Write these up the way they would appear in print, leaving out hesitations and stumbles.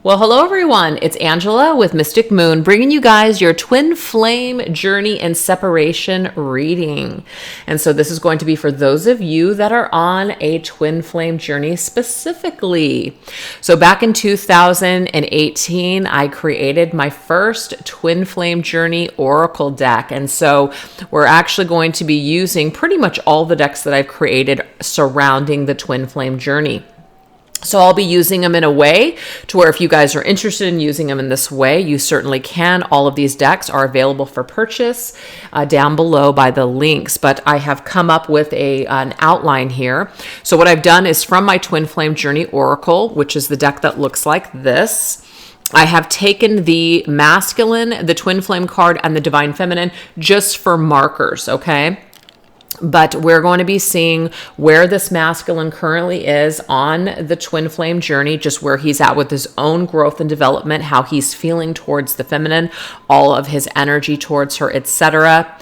Well, hello everyone. It's Angela with Mystic Moon, bringing you guys your twin flame journey and separation reading. And so this is going to be for those of you that are on a twin flame journey specifically. So back in 2018, I created my first twin flame journey oracle deck. And so we're actually going to be using pretty much all the decks that I've created surrounding the twin flame journey. So I'll be using them in a way to where if you guys are interested in using them in this way, you certainly can. All of these decks are available for purchase down below by the links, but I have come up with an outline here. So what I've done is from my Twin Flame Journey Oracle, which is the deck that looks like this, I have taken the masculine, the twin flame card, and the divine feminine just for markers, okay? But we're going to be seeing where this masculine currently is on the twin flame journey, just where he's at with his own growth and development, how he's feeling towards the feminine, all of his energy towards her, etc.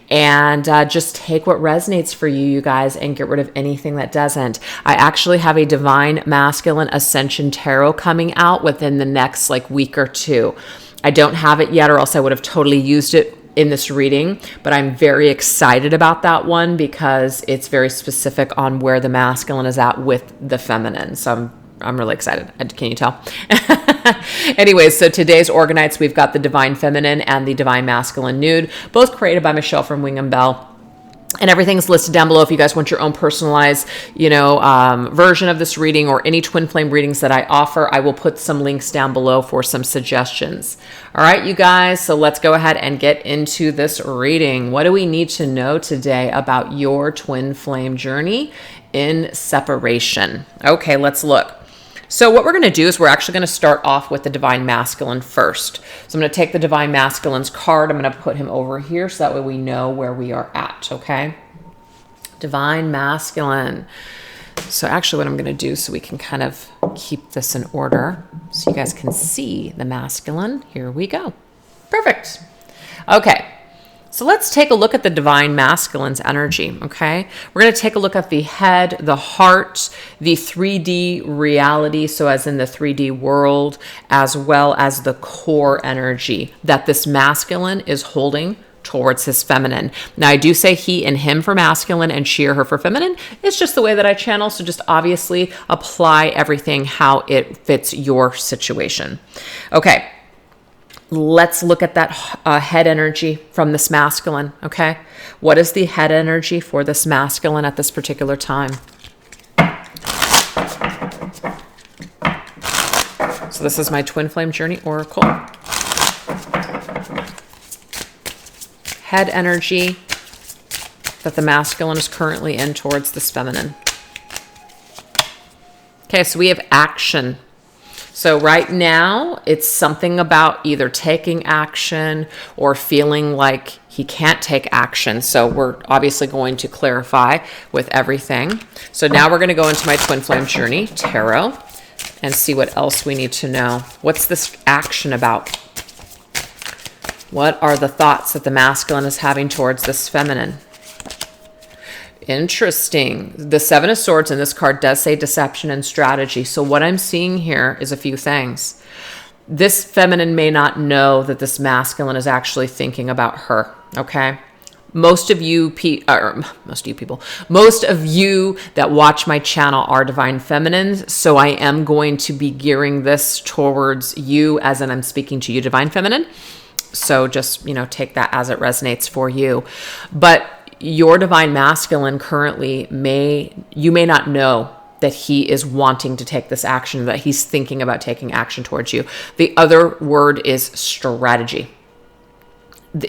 And just take what resonates for you, you guys, and get rid of anything that doesn't. I actually have a divine masculine Ascension tarot coming out within the next week or two. I don't have it yet, or else I would have totally used it in this reading, but I'm very excited about that one because it's very specific on where the masculine is at with the feminine. So I'm really excited. Can you tell? Anyways, so today's Organites, we've got the Divine Feminine and the Divine Masculine Nude, both created by Michelle from Wing and Bell. And everything's listed down below if you guys want your own personalized, version of this reading or any twin flame readings that I offer. I will put some links down below for some suggestions. All right, you guys, so let's go ahead and get into this reading. What do we need to know today about your twin flame journey in separation? Okay, let's look. So what we're going to do is we're actually going to start off with the Divine Masculine first. So I'm going to take the Divine Masculine's card. I'm going to put him over here so that way we know where we are at, okay? Divine Masculine. So actually what I'm going to do so we can kind of keep this in order so you guys can see the masculine. Here we go. Perfect. Okay. So let's take a look at the Divine Masculine's energy, okay? We're going to take a look at the head, the heart, the 3D reality, so as in the 3D world, as well as the core energy that this masculine is holding towards his feminine. Now, I do say he and him for masculine and she or her for feminine. It's just the way that I channel, so just obviously apply everything how it fits your situation. Okay. Let's look at that head energy from this masculine, okay? What is the head energy for this masculine at this particular time? So this is my Twin Flame Journey Oracle. Head energy that the masculine is currently in towards this feminine. Okay, so we have action. So right now, it's something about either taking action or feeling like he can't take action. So we're obviously going to clarify with everything. So now we're going to go into my Twin Flame Journey Tarot and see what else we need to know. What's this action about? What are the thoughts that the masculine is having towards this feminine? Interesting. The Seven of Swords in this card does say deception and strategy. So what I'm seeing here is a few things. This feminine may not know that this masculine is actually thinking about her, okay? Most of you that watch my channel are divine feminines, so I am going to be gearing this towards you as in I'm speaking to you, divine feminine. So just, take that as it resonates for you. But your divine masculine currently you may not know that he is wanting to take this action, that he's thinking about taking action towards you. The other word is strategy.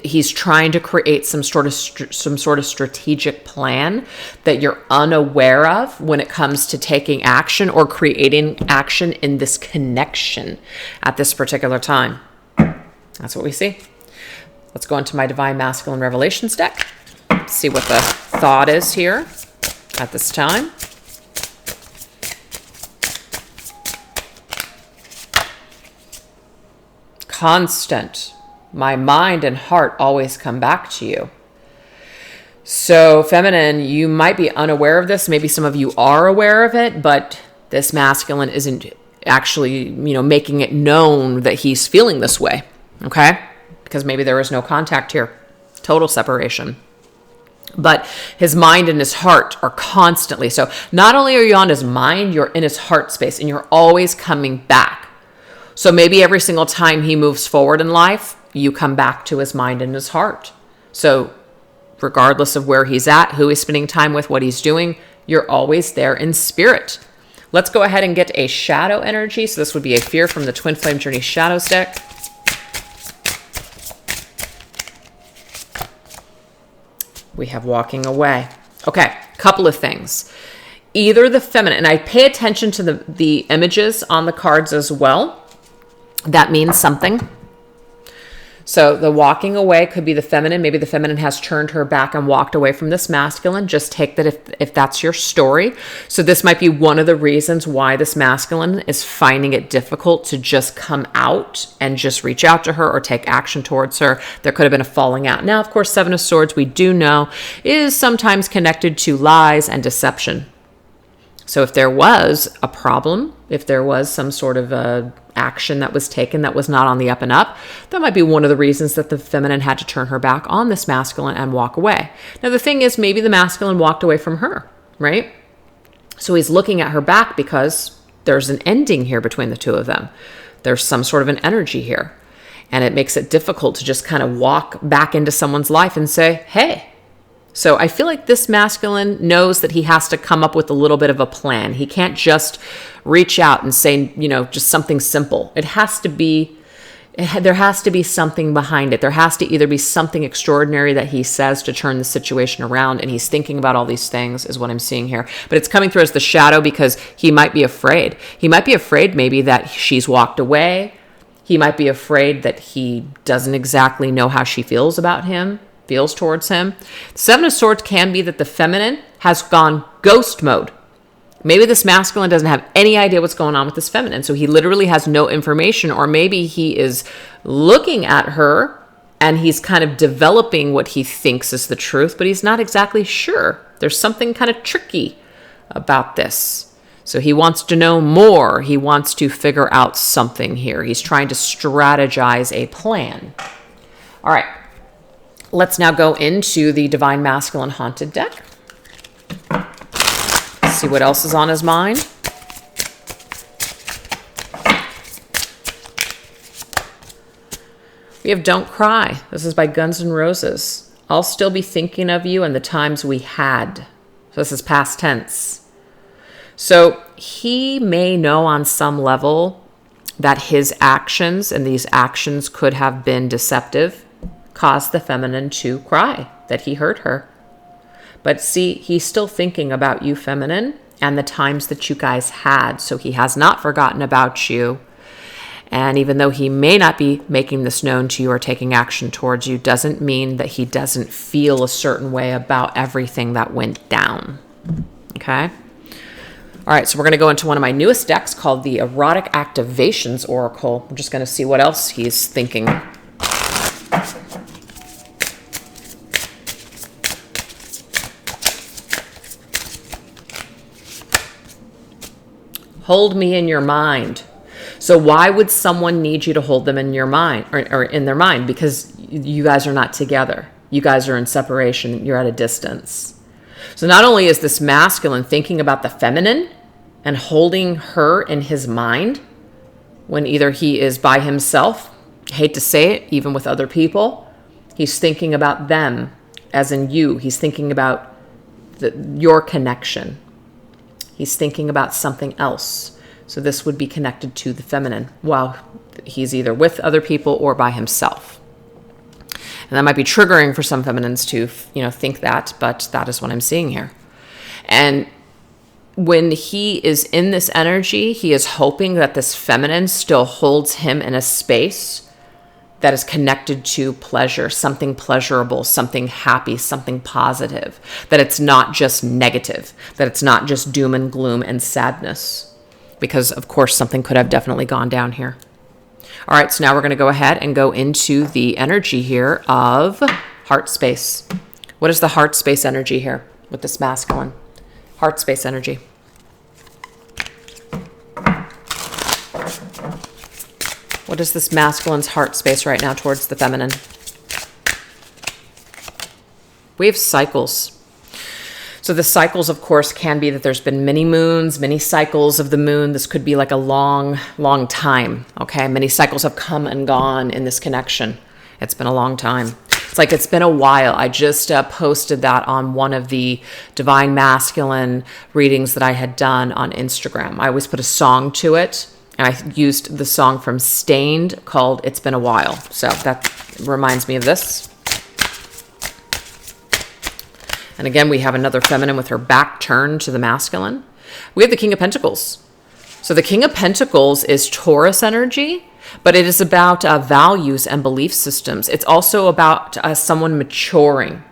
He's trying to create some sort of strategic plan that you're unaware of when it comes to taking action or creating action in this connection at this particular time. That's what we see. Let's go into my Divine Masculine Revelations deck. See what the thought is here at this time. Constant. My mind and heart always come back to you. So feminine, you might be unaware of this. Maybe some of you are aware of it, but this masculine isn't actually, making it known that he's feeling this way, okay? Because maybe there is no contact here, total separation. But his mind and his heart are constantly, so not only are you on his mind, you're in his heart space, and you're always coming back. So maybe every single time he moves forward in life, you come back to his mind and his heart. So regardless of where he's at, who he's spending time with, what he's doing, you're always there in spirit. Let's go ahead and get a shadow energy. So this would be a fear from the Twin Flame Journey Shadows deck. We have walking away. Okay, couple of things. Either the feminine, and I pay attention to the images on the cards as well. That means something. So the walking away could be the feminine. Maybe the feminine has turned her back and walked away from this masculine. Just take that if that's your story. So this might be one of the reasons why this masculine is finding it difficult to just come out and just reach out to her or take action towards her. There could have been a falling out. Now, of course, Seven of Swords, we do know, is sometimes connected to lies and deception. So if there was a problem, if there was some sort of action that was taken that was not on the up and up, that might be one of the reasons that the feminine had to turn her back on this masculine and walk away. Now, the thing is, maybe the masculine walked away from her, right? So he's looking at her back because there's an ending here between the two of them. There's some sort of an energy here. And it makes it difficult to just kind of walk back into someone's life and say, hey. So I feel like this masculine knows that he has to come up with a little bit of a plan. He can't just reach out and say, just something simple. There has to be something behind it. There has to either be something extraordinary that he says to turn the situation around, and he's thinking about all these things is what I'm seeing here. But it's coming through as the shadow because he might be afraid. He might be afraid maybe that she's walked away. He might be afraid that he doesn't exactly know how she feels about him. Feels towards him. Seven of Swords can be that the feminine has gone ghost mode. Maybe this masculine doesn't have any idea what's going on with this feminine, so he literally has no information, or maybe he is looking at her and he's kind of developing what he thinks is the truth, but he's not exactly sure. There's something kind of tricky about this. So he wants to know more. He wants to figure out something here. He's trying to strategize a plan. All right. Let's now go into the Divine Masculine Haunted deck. See what else is on his mind. We have Don't Cry. This is by Guns N' Roses. I'll still be thinking of you and the times we had. So this is past tense. So he may know on some level that his actions, and these actions could have been deceptive, caused the feminine to cry, that he hurt her. But see, he's still thinking about you, feminine, and the times that you guys had. So he has not forgotten about you. And even though he may not be making this known to you or taking action towards you, doesn't mean that he doesn't feel a certain way about everything that went down. Okay? All right, so we're going to go into one of my newest decks called the Erotic Activations Oracle. I'm just going to see what else he's thinking. Hold me in your mind. So why would someone need you to hold them in your mind or in their mind? Because you guys are not together. You guys are in separation. You're at a distance. So not only is this masculine thinking about the feminine and holding her in his mind when either he is by himself, I hate to say it, even with other people, he's thinking about them as in you. He's thinking about your connection. He's thinking about something else. So this would be connected to the feminine while he's either with other people or by himself. And that might be triggering for some feminines to, think that, but that is what I'm seeing here. And when he is in this energy, he is hoping that this feminine still holds him in a space that is connected to pleasure, something pleasurable, something happy, something positive, that it's not just negative, that it's not just doom and gloom and sadness, because of course something could have definitely gone down here. All right, so now we're going to go ahead and go into the energy here of heart space. What is the heart space energy here with this masculine? Heart space energy. What is this masculine's heart space right now towards the feminine? We have cycles. So the cycles, of course, can be that there's been many moons, many cycles of the moon. This could be like a long, long time, okay? Many cycles have come and gone in this connection. It's been a long time. It's like it's been a while. I just posted that on one of the Divine Masculine readings that I had done on Instagram. I always put a song to it, and I used the song from Stained called It's Been a While. So that reminds me of this. And again, we have another feminine with her back turned to the masculine. We have the King of Pentacles. So the King of Pentacles is Taurus energy, but it is about values and belief systems. It's also about someone maturing.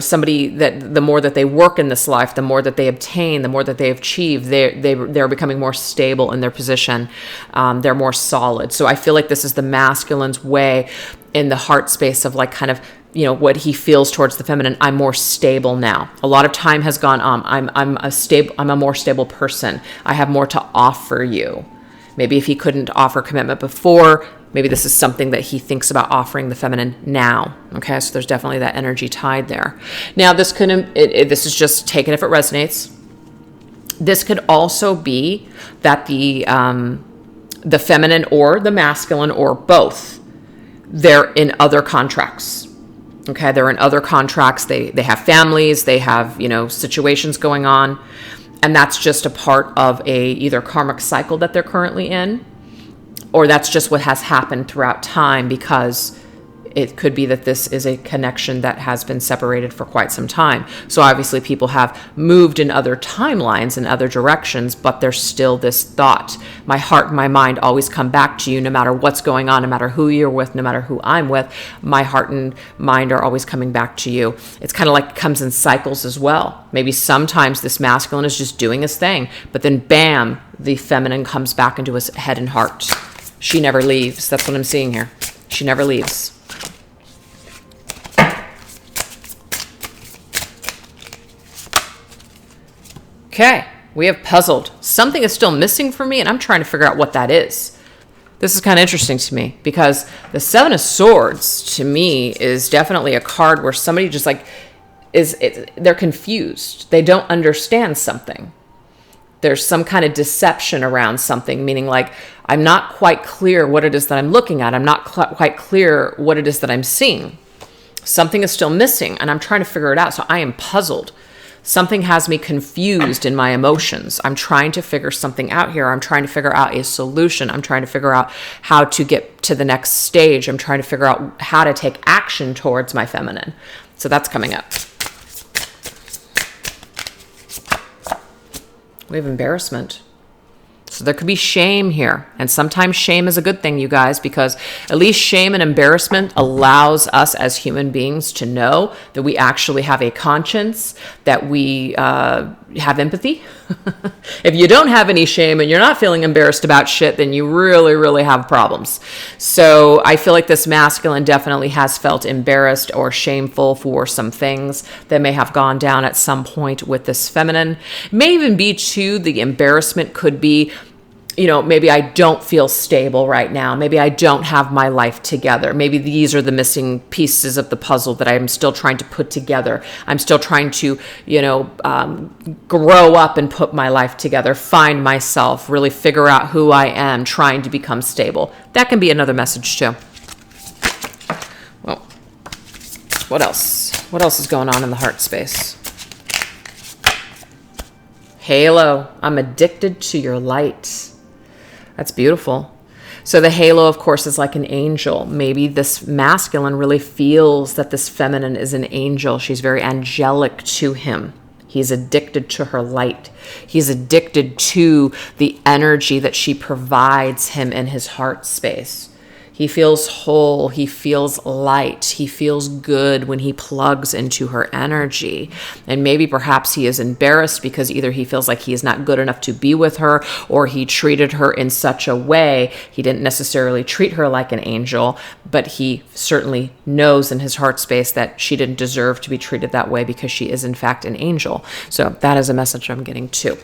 Somebody that the more that they work in this life, the more that they obtain, the more that they achieve, they're becoming more stable in their position. They're more solid. So I feel like this is the masculine's way in the heart space of like kind of, what he feels towards the feminine. I'm more stable now. A lot of time has gone on. I'm a more stable person. I have more to offer you. Maybe if he couldn't offer commitment before, maybe this is something that he thinks about offering the feminine now. Okay, so there's definitely that energy tied there. Now, this is just taken if it resonates. This could also be that the feminine or the masculine or both, they're in other contracts. Okay, they're in other contracts. They have families. They have situations going on. And that's just a part of a either karmic cycle that they're currently in, or that's just what has happened throughout time, because it could be that this is a connection that has been separated for quite some time. So obviously people have moved in other timelines and other directions, but there's still this thought. My heart and my mind always come back to you no matter what's going on, no matter who you're with, no matter who I'm with. My heart and mind are always coming back to you. It's kind of like it comes in cycles as well. Maybe sometimes this masculine is just doing his thing, but then bam, the feminine comes back into his head and heart. She never leaves. That's what I'm seeing here. She never leaves. Okay, we have puzzled. Something is still missing for me, and I'm trying to figure out what that is. This is kind of interesting to me, because the Seven of Swords, to me, is definitely a card where somebody just they're confused. They don't understand something. There's some kind of deception around something, meaning like, I'm not quite clear what it is that I'm looking at. I'm not quite clear what it is that I'm seeing. Something is still missing, and I'm trying to figure it out, so I am puzzled. Something has me confused in my emotions. I'm trying to figure something out here. I'm trying to figure out a solution. I'm trying to figure out how to get to the next stage. I'm trying to figure out how to take action towards my feminine. So that's coming up. We have embarrassment. So there could be shame here. And sometimes shame is a good thing, you guys, because at least shame and embarrassment allows us as human beings to know that we actually have a conscience, that we have empathy. If you don't have any shame and you're not feeling embarrassed about shit, then you really, really have problems. So I feel like this masculine definitely has felt embarrassed or shameful for some things that may have gone down at some point with this feminine. May even be too, the embarrassment could be, maybe I don't feel stable right now. Maybe I don't have my life together. Maybe these are the missing pieces of the puzzle that I'm still trying to put together. I'm still trying to, grow up and put my life together, find myself, really figure out who I am, trying to become stable. That can be another message too. Well, what else? What else is going on in the heart space? Halo, I'm addicted to your light. That's beautiful. So the halo, of course, is like an angel. Maybe this masculine really feels that this feminine is an angel. She's very angelic to him. He's addicted to her light. He's addicted to the energy that she provides him in his heart space. He feels whole. He feels light. He feels good when he plugs into her energy. And maybe perhaps he is embarrassed because either he feels like he is not good enough to be with her, or he treated her in such a way. He didn't necessarily treat her like an angel, but he certainly knows in his heart space that she didn't deserve to be treated that way because she is in fact an angel. So that is a message I'm getting too.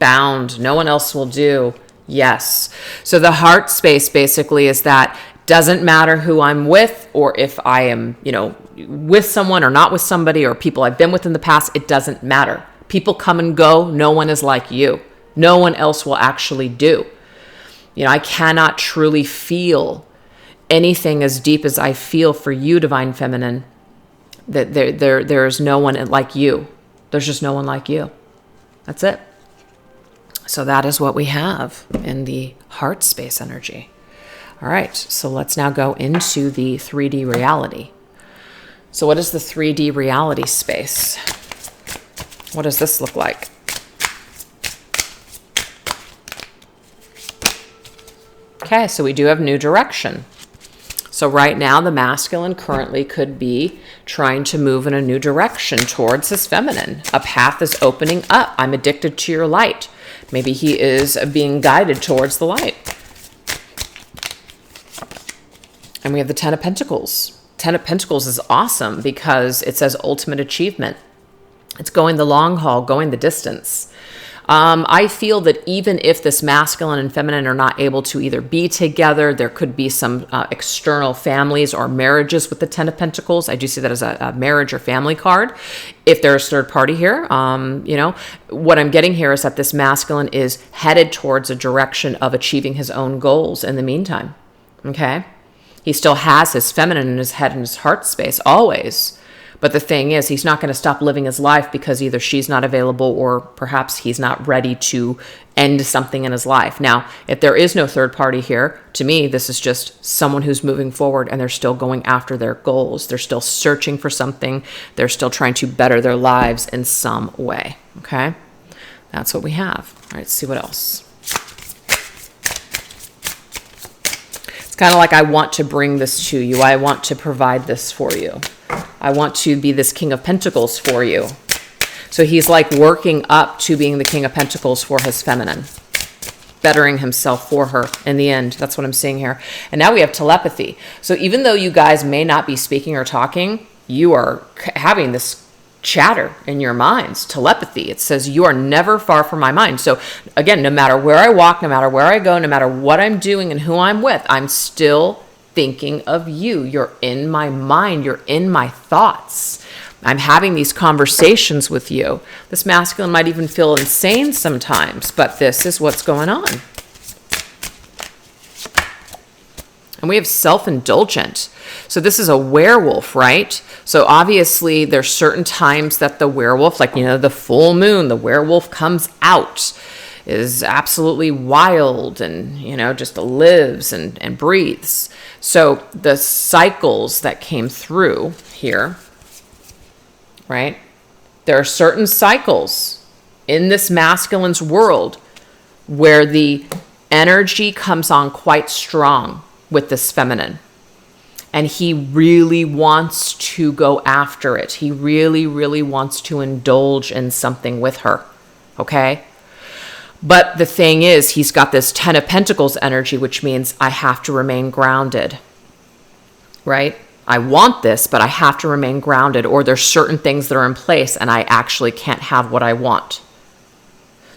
bound. No one else will do. Yes. So the heart space basically is that doesn't matter who I'm with, or if I am, with someone or not with somebody, or people I've been with in the past, it doesn't matter. People come and go. No one is like you. No one else will actually do. I cannot truly feel anything as deep as I feel for you, Divine Feminine. That there's no one like you. There's just no one like you. That's it. So that is what we have in the heart space energy. All right, so let's now go into the 3D reality. So what is the 3D reality space? What does this look like? Okay, so we do have new direction. So right now, the masculine currently could be trying to move in a new direction towards his feminine. A path is opening up. I'm addicted to your light. Maybe he is being guided towards the light. And we have the Ten of Pentacles. Ten of Pentacles is awesome because it says ultimate achievement. It's going the long haul, going the distance. I feel that even if this masculine and feminine are not able to either be together, there could be some external families or marriages with the Ten of Pentacles. I do see that as a marriage or family card. If there's third party here, what I'm getting here is that this masculine is headed towards a direction of achieving his own goals in the meantime. Okay? He still has his feminine in his head and his heart space, always. But the thing is, he's not going to stop living his life because either she's not available or perhaps he's not ready to end something in his life. Now, if there is no third party here, to me, this is just someone who's moving forward and they're still going after their goals. They're still searching for something. They're still trying to better their lives in some way. Okay? That's what we have. All right, let's see what else. It's kind of like I want to bring this to you. I want to provide this for you. I want to be this King of Pentacles for you. So he's like working up to being the King of Pentacles for his feminine, bettering himself for her in the end. That's what I'm seeing here. And now we have telepathy. So even though you guys may not be speaking or talking, you are having this chatter in your minds, telepathy. It says you are never far from my mind. So again, no matter where I walk, no matter where I go, no matter what I'm doing and who I'm with, I'm still thinking of you. You're in my mind. You're in my thoughts. I'm having these conversations with you. This masculine might even feel insane sometimes, but this is what's going on. And we have self-indulgent. So this is a werewolf, right? So obviously there's certain times that the werewolf, like, the full moon, the werewolf comes out, is absolutely wild and, just lives and breathes. So the cycles that came through here, right? There are certain cycles in this masculine's world where the energy comes on quite strong with this feminine. And he really wants to go after it. He really, really wants to indulge in something with her. Okay? But the thing is, he's got this Ten of Pentacles energy, which means I have to remain grounded, right? I want this, but I have to remain grounded, or there's certain things that are in place and I actually can't have what I want.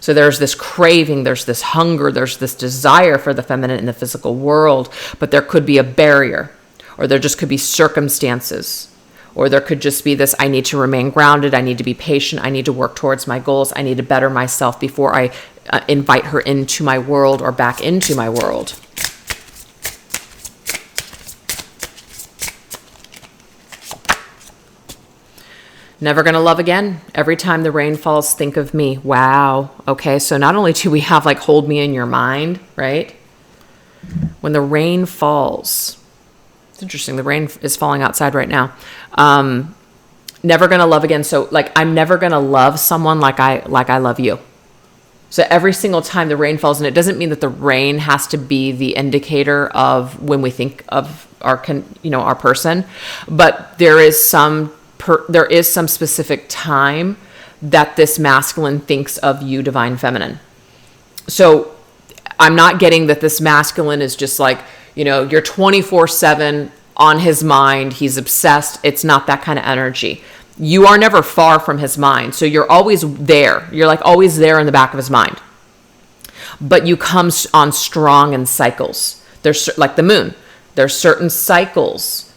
So there's this craving, there's this hunger, there's this desire for the feminine in the physical world, but there could be a barrier, or there just could be circumstances. Or there could just be this, I need to remain grounded, I need to be patient, I need to work towards my goals, I need to better myself before I invite her into my world or back into my world. Never gonna love again. Every time the rain falls, think of me. Wow. Okay, so not only do we have like hold me in your mind, right? When the rain falls, it's interesting. The rain is falling outside right now. Never gonna love again. So like, I'm never gonna love someone like I love you. So every single time the rain falls, and it doesn't mean that the rain has to be the indicator of when we think of our person, but there is some specific time that this masculine thinks of you, Divine Feminine. So I'm not getting that this masculine is just like, you're 24/7 on his mind. He's obsessed. It's not that kind of energy. You are never far from his mind. So you're always there. You're like always there in the back of his mind. but you come on strong in cycles. There's like the moon. There's certain cycles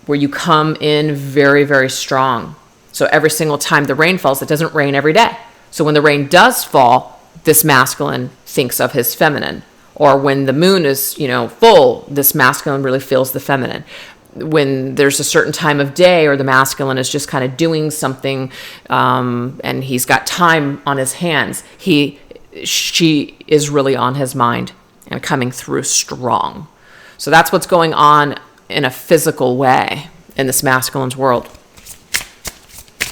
where you come in very, very strong. So every single time the rain falls, it doesn't rain every day. So when the rain does fall, this masculine thinks of his feminine. Or when the moon is, full, this masculine really feels the feminine. When there's a certain time of day or the masculine is just kind of doing something and he's got time on his hands, she is really on his mind and coming through strong. So that's what's going on in a physical way in this masculine's world.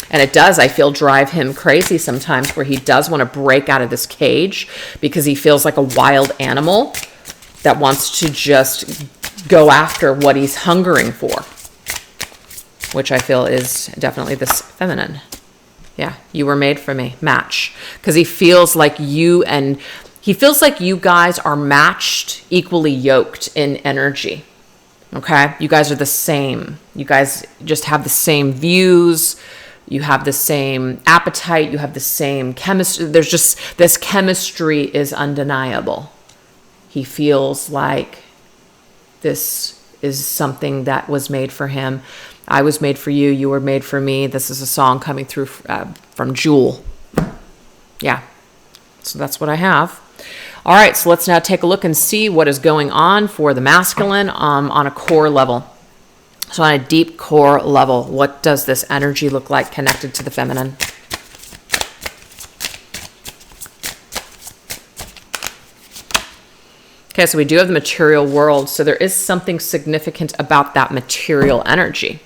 And it does, I feel, drive him crazy sometimes, where he does want to break out of this cage because he feels like a wild animal that wants to just go after what he's hungering for, which I feel is definitely this feminine. Yeah, you were made for me, match. Because he feels like you guys are matched, equally yoked in energy. Okay? You guys are the same. You guys just have the same views. You have the same appetite. You have the same chemistry. There's just, this chemistry is undeniable. He feels like this is something that was made for him. I was made for you. You were made for me. This is a song coming through from Jewel. Yeah. So that's what I have. All right. So let's now take a look and see what is going on for the masculine on a core level. So on a deep core level, what does this energy look like connected to the feminine? Okay, so we do have the material world. So there is something significant about that material energy.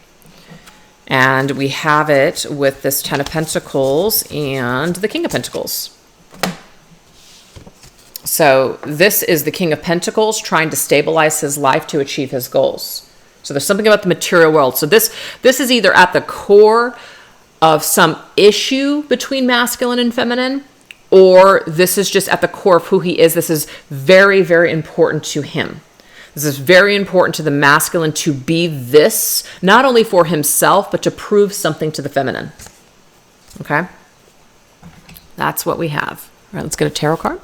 And we have it with this 10 of Pentacles and the King of Pentacles. So this is the King of Pentacles trying to stabilize his life to achieve his goals. So there's something about the material world. So this is either at the core of some issue between masculine and feminine, or this is just at the core of who he is. This is very, very important to him. This is very important to the masculine to be this, not only for himself, but to prove something to the feminine. Okay? That's what we have. All right, let's get a tarot card.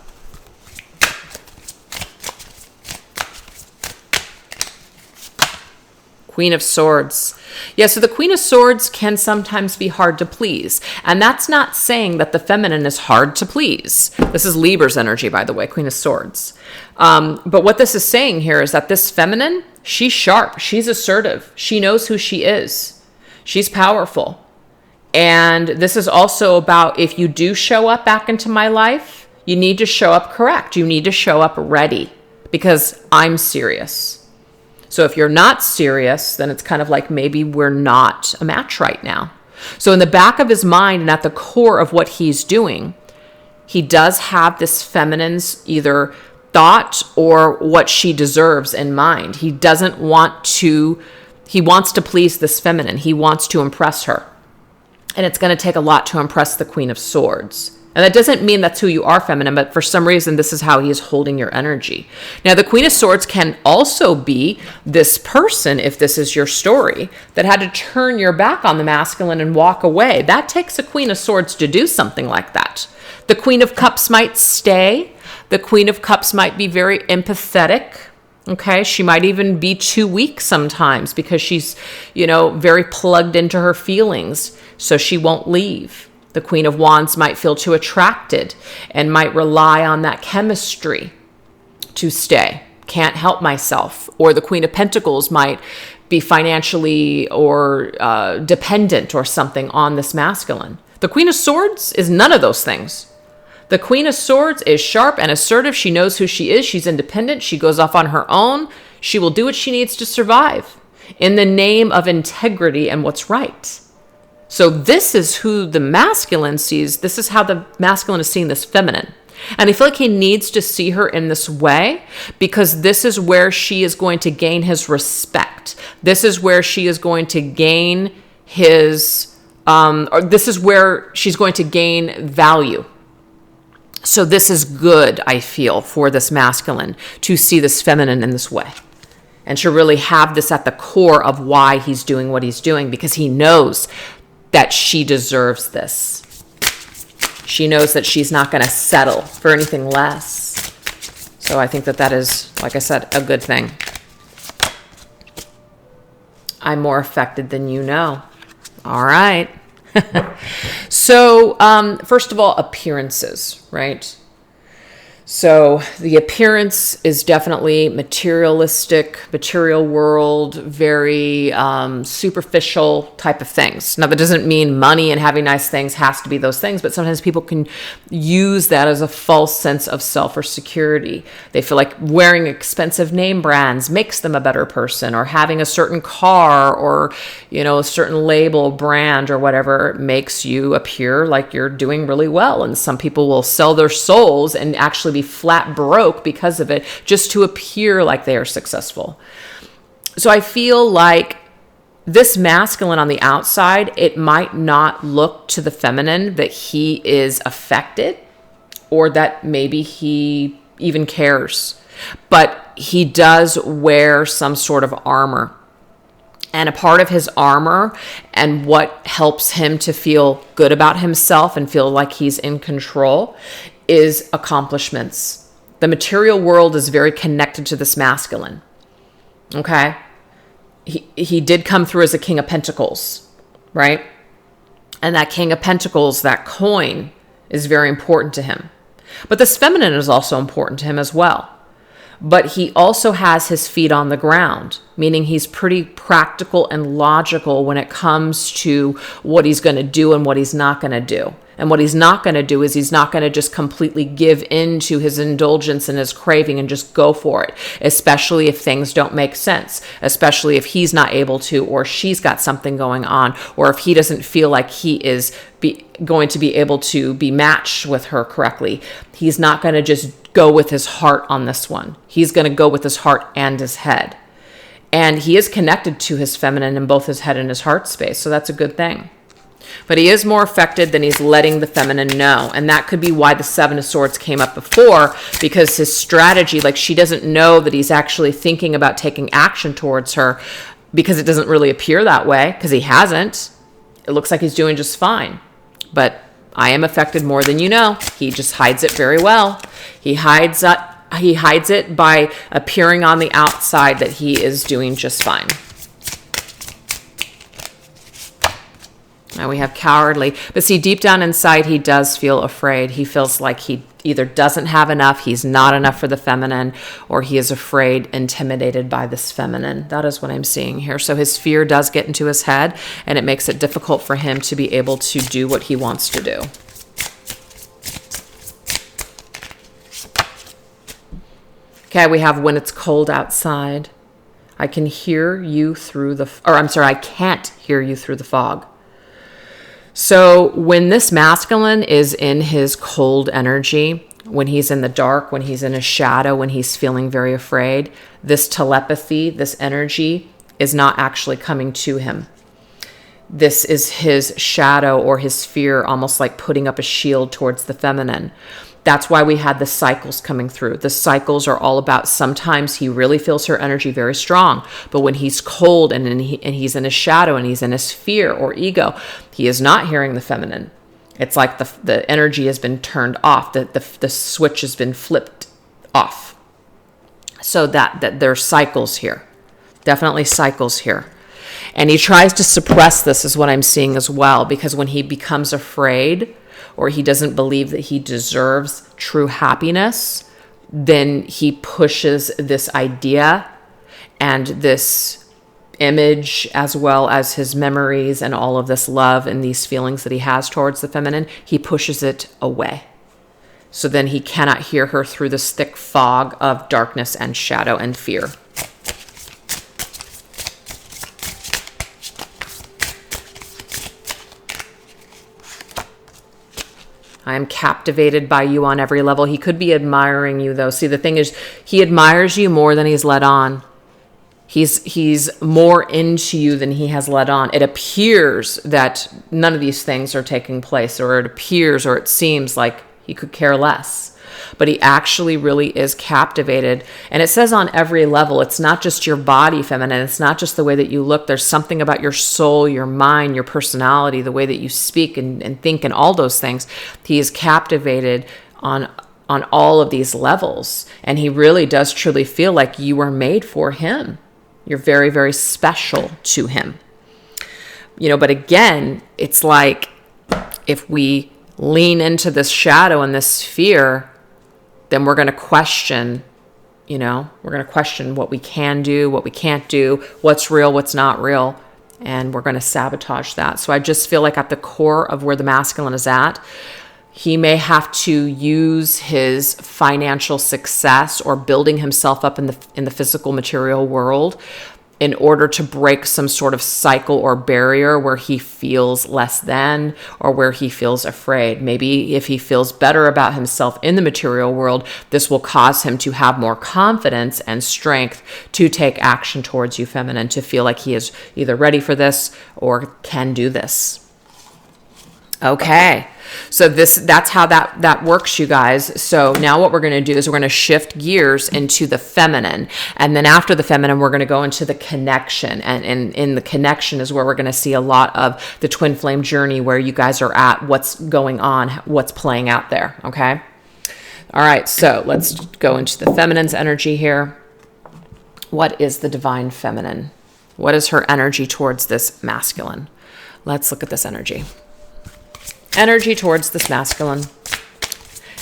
Queen of Swords. Yeah, so the Queen of Swords can sometimes be hard to please. And that's not saying that the feminine is hard to please. This is Libra's energy, by the way, Queen of Swords. But what this is saying here is that this feminine, she's sharp, she's assertive, she knows who she is, she's powerful. And this is also about, if you do show up back into my life, you need to show up correct. You need to show up ready, because I'm serious. So if you're not serious, then it's kind of like maybe we're not a match right now. So in the back of his mind and at the core of what he's doing, he does have this feminine's either thought or what she deserves in mind. He wants to please this feminine. He wants to impress her. And it's going to take a lot to impress the Queen of Swords. And that doesn't mean that's who you are, feminine, but for some reason, this is how he is holding your energy. Now, the Queen of Swords can also be this person, if this is your story, that had to turn your back on the masculine and walk away. That takes a Queen of Swords to do something like that. The Queen of Cups might stay. The Queen of Cups might be very empathetic. Okay, she might even be too weak sometimes because she's, very plugged into her feelings, so she won't leave. The Queen of Wands might feel too attracted and might rely on that chemistry to stay. Can't help myself. Or the Queen of Pentacles might be financially or dependent or something on this masculine. The Queen of Swords is none of those things. The Queen of Swords is sharp and assertive. She knows who she is. She's independent. She goes off on her own. She will do what she needs to survive in the name of integrity and what's right. So this is who the masculine sees. This is how the masculine is seeing this feminine. And I feel like he needs to see her in this way because this is where she is going to gain his respect. This is where she is going to gain his, or this is where she's going to gain value. So this is good, I feel, for this masculine to see this feminine in this way. And to really have this at the core of why he's doing what he's doing, because he knows that she deserves this. She knows that she's not going to settle for anything less. So I think that that is, like I said, a good thing. I'm more affected than you know. All right. So, first of all, appearances, right? So the appearance is definitely materialistic, material world, very superficial type of things. Now, that doesn't mean money and having nice things has to be those things, but sometimes people can use that as a false sense of self or security. They feel like wearing expensive name brands makes them a better person, or having a certain car or, a certain label, brand, or whatever makes you appear like you're doing really well. And some people will sell their souls and actually be flat broke because of it, just to appear like they are successful. So I feel like this masculine on the outside, it might not look to the feminine that he is affected, or that maybe he even cares, but he does wear some sort of armor. And a part of his armor and what helps him to feel good about himself and feel like he's in control is accomplishments. The material world is very connected to this masculine. Okay? He did come through as a King of Pentacles, right? And that King of Pentacles, that coin, is very important to him. But this feminine is also important to him as well. But he also has his feet on the ground, meaning he's pretty practical and logical when it comes to what he's going to do and what he's not going to do. And what he's not going to do is he's not going to just completely give in to his indulgence and his craving and just go for it, especially if things don't make sense, especially if he's not able to, or she's got something going on, or if he doesn't feel like he is going to be able to be matched with her correctly. He's not going to just go with his heart on this one. He's going to go with his heart and his head. And he is connected to his feminine in both his head and his heart space, so that's a good thing. But he is more affected than he's letting the feminine know. And that could be why the Seven of Swords came up before, because his strategy, like she doesn't know that he's actually thinking about taking action towards her, because it doesn't really appear that way, because he hasn't. It looks like he's doing just fine. But I am affected more than you know. He just hides it very well. He hides it by appearing on the outside that he is doing just fine. Now we have cowardly. But see, deep down inside, he does feel afraid. He feels like he either doesn't have enough, he's not enough for the feminine, or he is afraid, intimidated by this feminine. That is what I'm seeing here. So his fear does get into his head, and it makes it difficult for him to be able to do what he wants to do. Okay, we have when it's cold outside. I can hear you through I can't hear you through the fog. So when this masculine is in his cold energy, when he's in the dark, when he's in a shadow, when he's feeling very afraid, this telepathy, this energy is not actually coming to him. This is his shadow or his fear, almost like putting up a shield towards the feminine. That's why we had the cycles coming through. The cycles are all about, sometimes he really feels her energy very strong, but when he's cold and he's in his shadow and he's in his fear or ego, he is not hearing the feminine. It's like the energy has been turned off, the switch has been flipped off. So that there's cycles here, definitely cycles here. And he tries to suppress this, is what I'm seeing as well, because when he becomes afraid, or he doesn't believe that he deserves true happiness, then he pushes this idea and this image, as well as his memories and all of this love and these feelings that he has towards the feminine, he pushes it away. So then he cannot hear her through this thick fog of darkness and shadow and fear. I am captivated by you on every level. He could be admiring you, though. See, the thing is, he admires you more than he's let on. He's more into you than he has let on. It appears that none of these things are taking place, or it appears or it seems like he could care less. But he actually really is captivated. And it says on every level, it's not just your body, feminine. It's not just the way that you look. There's something about your soul, your mind, your personality, the way that you speak and think and all those things. He is captivated on on all of these levels. And he really does truly feel like you were made for him. You're very, very special to him. But again, it's like if we lean into this shadow and this fear, then we're going to question, we're going to question what we can do, what we can't do, what's real, what's not real. And we're going to sabotage that. So I just feel like at the core of where the masculine is at, he may have to use his financial success or building himself up in the physical material world in order to break some sort of cycle or barrier where he feels less than or where he feels afraid. Maybe if he feels better about himself in the material world, this will cause him to have more confidence and strength to take action towards you, feminine, to feel like he is either ready for this or can do this. Okay. So that's how that works, you guys. So now what we're going to do is we're going to shift gears into the feminine. And then after the feminine, we're going to go into the connection. And in the connection is where we're going to see a lot of the twin flame journey, where you guys are at, what's going on, what's playing out there. Okay. All right. So let's go into the feminine's energy here. What is the divine feminine? What is her energy towards this masculine? Let's look at this energy. Energy towards this masculine,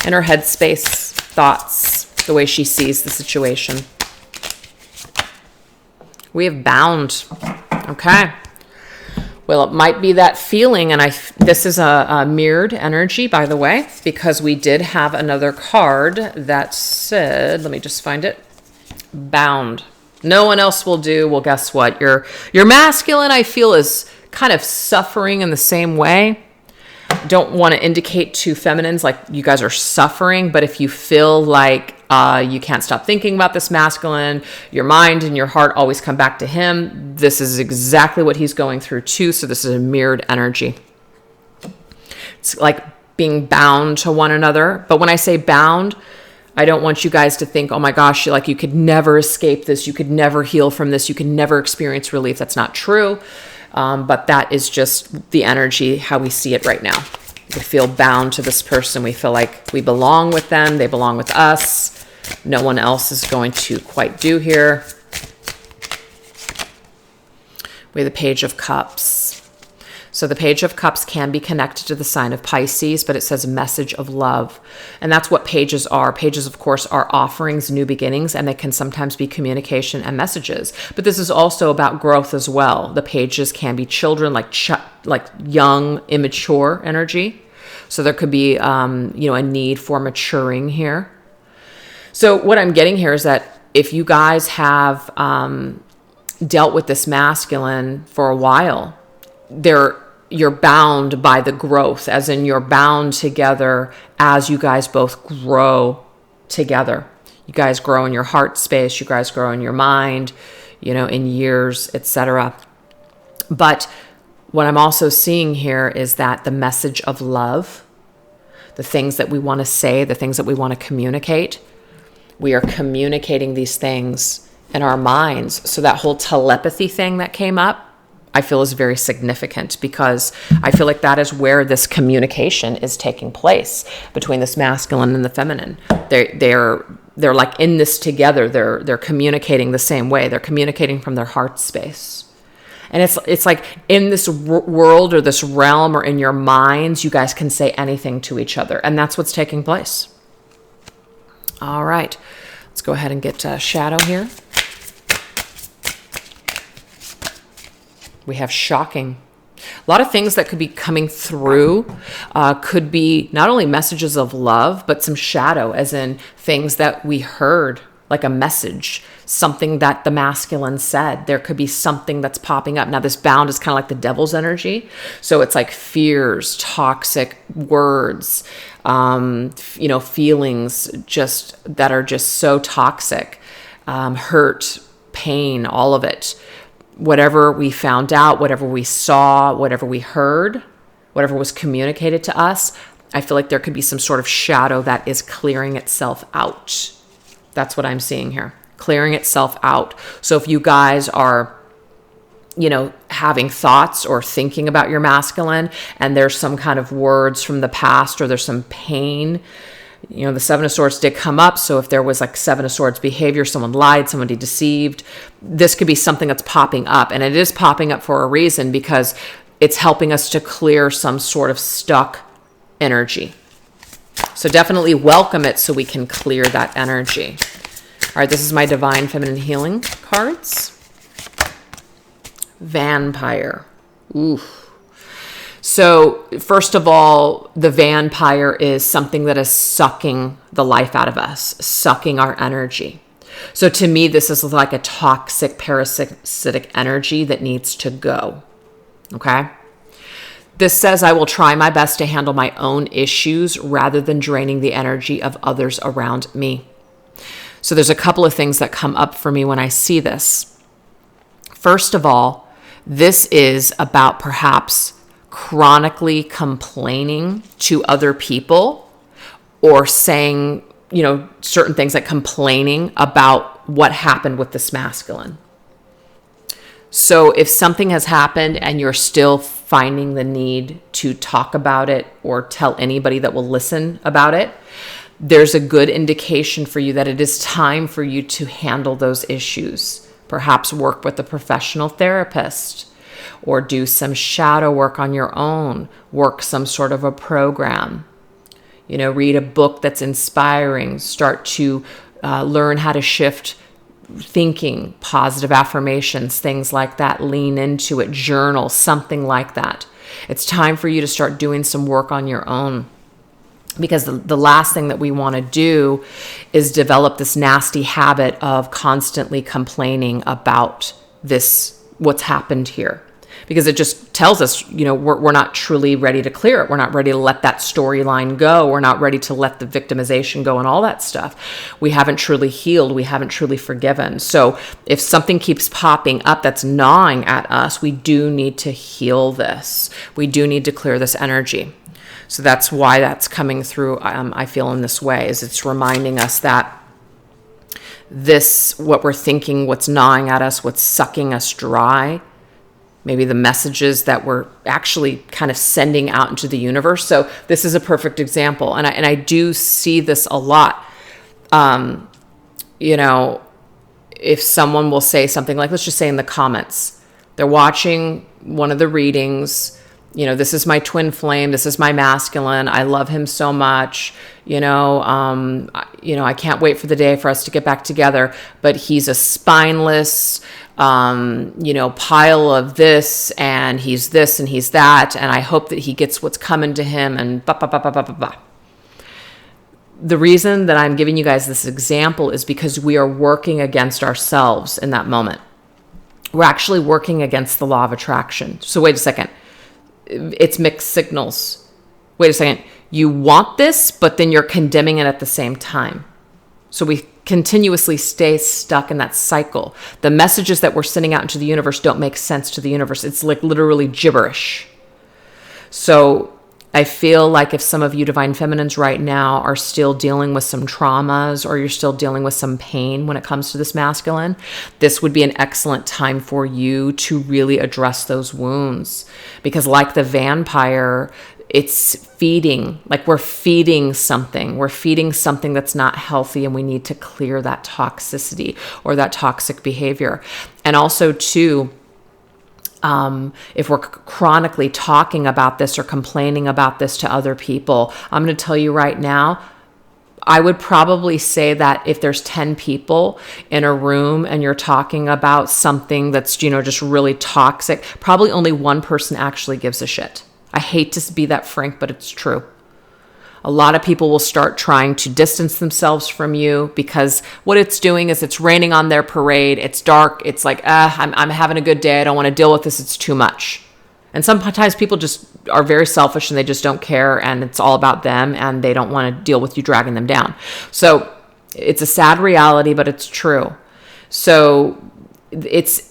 in her headspace, thoughts, the way she sees the situation. We have bound. Okay. Well, it might be that feeling, and this is a mirrored energy, by the way, because we did have another card that said, let me just find it, bound. No one else will do. Well, guess what? Your masculine, I feel, is kind of suffering in the same way. Don't want to indicate to feminines like you guys are suffering, but if you feel like you can't stop thinking about this masculine, your mind and your heart always come back to him, this is exactly what he's going through too. So this is a mirrored energy. It's like being bound to one another. But when I say bound, I don't want you guys to think, oh my gosh, like you could never escape this, you could never heal from this, you could never experience relief. That's not true. But that is just the energy, how we see it right now. We feel bound to this person. We feel like we belong with them. They belong with us. No one else is going to quite do here. We have the Page of Cups. So the Page of Cups can be connected to the sign of Pisces, but it says message of love. And that's what pages are. Pages, of course, are offerings, new beginnings, and they can sometimes be communication and messages. But this is also about growth as well. The pages can be children, like young, immature energy. So there could be, a need for maturing here. So what I'm getting here is that if you guys have dealt with this masculine for a while, you're bound by the growth, as in you're bound together as you guys both grow together. You guys grow in your heart space, you guys grow in your mind, in years, etc. But what I'm also seeing here is that the message of love, the things that we want to say, the things that we want to communicate, we are communicating these things in our minds. So that whole telepathy thing that came up, I feel is very significant, because I feel like that is where this communication is taking place between this masculine and the feminine. They're like in this together. They're communicating the same way. They're communicating from their heart space. And it's like in this world or this realm or in your minds, you guys can say anything to each other. And that's what's taking place. All right. Let's go ahead and get shadow here. We have shocking. A lot of things that could be coming through could be not only messages of love, but some shadow, as in things that we heard, like a message, something that the masculine said. There could be something that's popping up. Now, this bound is kind of like the devil's energy. So it's like fears, toxic words, feelings just that are just so toxic, hurt, pain, all of it. Whatever we found out, whatever we saw, whatever we heard, whatever was communicated to us, I feel like there could be some sort of shadow that is clearing itself out. That's what I'm seeing here, clearing itself out. So if you guys are, having thoughts or thinking about your masculine, and there's some kind of words from the past, or there's some pain The Seven of Swords did come up. So if there was like Seven of Swords behavior, someone lied, somebody deceived, this could be something that's popping up. And it is popping up for a reason, because it's helping us to clear some sort of stuck energy. So definitely welcome it so we can clear that energy. All right, this is my Divine Feminine Healing cards. Vampire. Oof. So first of all, the vampire is something that is sucking the life out of us, sucking our energy. So to me, this is like a toxic, parasitic energy that needs to go. Okay? This says, I will try my best to handle my own issues rather than draining the energy of others around me. So there's a couple of things that come up for me when I see this. First of all, this is about perhaps chronically complaining to other people, or saying, certain things, like complaining about what happened with this masculine. So if something has happened and you're still finding the need to talk about it or tell anybody that will listen about it, there's a good indication for you that it is time for you to handle those issues. Perhaps work with a professional therapist, or do some shadow work on your own, work some sort of a program, read a book that's inspiring, start to learn how to shift thinking, positive affirmations, things like that, lean into it, journal, something like that. It's time for you to start doing some work on your own, because the last thing that we want to do is develop this nasty habit of constantly complaining about this, what's happened here. Because it just tells us, we're not truly ready to clear it. We're not ready to let that storyline go. We're not ready to let the victimization go and all that stuff. We haven't truly healed. We haven't truly forgiven. So if something keeps popping up that's gnawing at us, we do need to heal this. We do need to clear this energy. So that's why that's coming through, I feel, in this way, is it's reminding us that this, what we're thinking, what's gnawing at us, what's sucking us dry, maybe the messages that we're actually kind of sending out into the universe. So this is a perfect example. And I do see this a lot. If someone will say something like, let's just say in the comments, they're watching one of the readings, this is my twin flame, this is my masculine, I love him so much, I can't wait for the day for us to get back together, but he's a spineless, pile of this, and he's this and he's that, and I hope that he gets what's coming to him, and blah, blah, blah, blah, blah, blah, blah. The reason that I'm giving you guys this example is because we are working against ourselves in that moment. We're actually working against the law of attraction. So wait a second. It's mixed signals. Wait a second. You want this, but then you're condemning it at the same time. So we continuously stay stuck in that cycle. The messages that we're sending out into the universe don't make sense to the universe. It's like literally gibberish. So I feel like if some of you Divine Feminines right now are still dealing with some traumas, or you're still dealing with some pain when it comes to this masculine, this would be an excellent time for you to really address those wounds. Because like the vampire, it's feeding, like we're feeding something. We're feeding something that's not healthy, and we need to clear that toxicity or that toxic behavior. And also too, if we're chronically talking about this or complaining about this to other people, I'm going to tell you right now, I would probably say that if there's 10 people in a room and you're talking about something that's, just really toxic, probably only one person actually gives a shit. I hate to be that frank, but it's true. A lot of people will start trying to distance themselves from you, because what it's doing is it's raining on their parade. It's dark. It's like, I'm having a good day. I don't want to deal with this. It's too much. And sometimes people just are very selfish and they just don't care, and it's all about them, and they don't want to deal with you dragging them down. So it's a sad reality, but it's true. So it's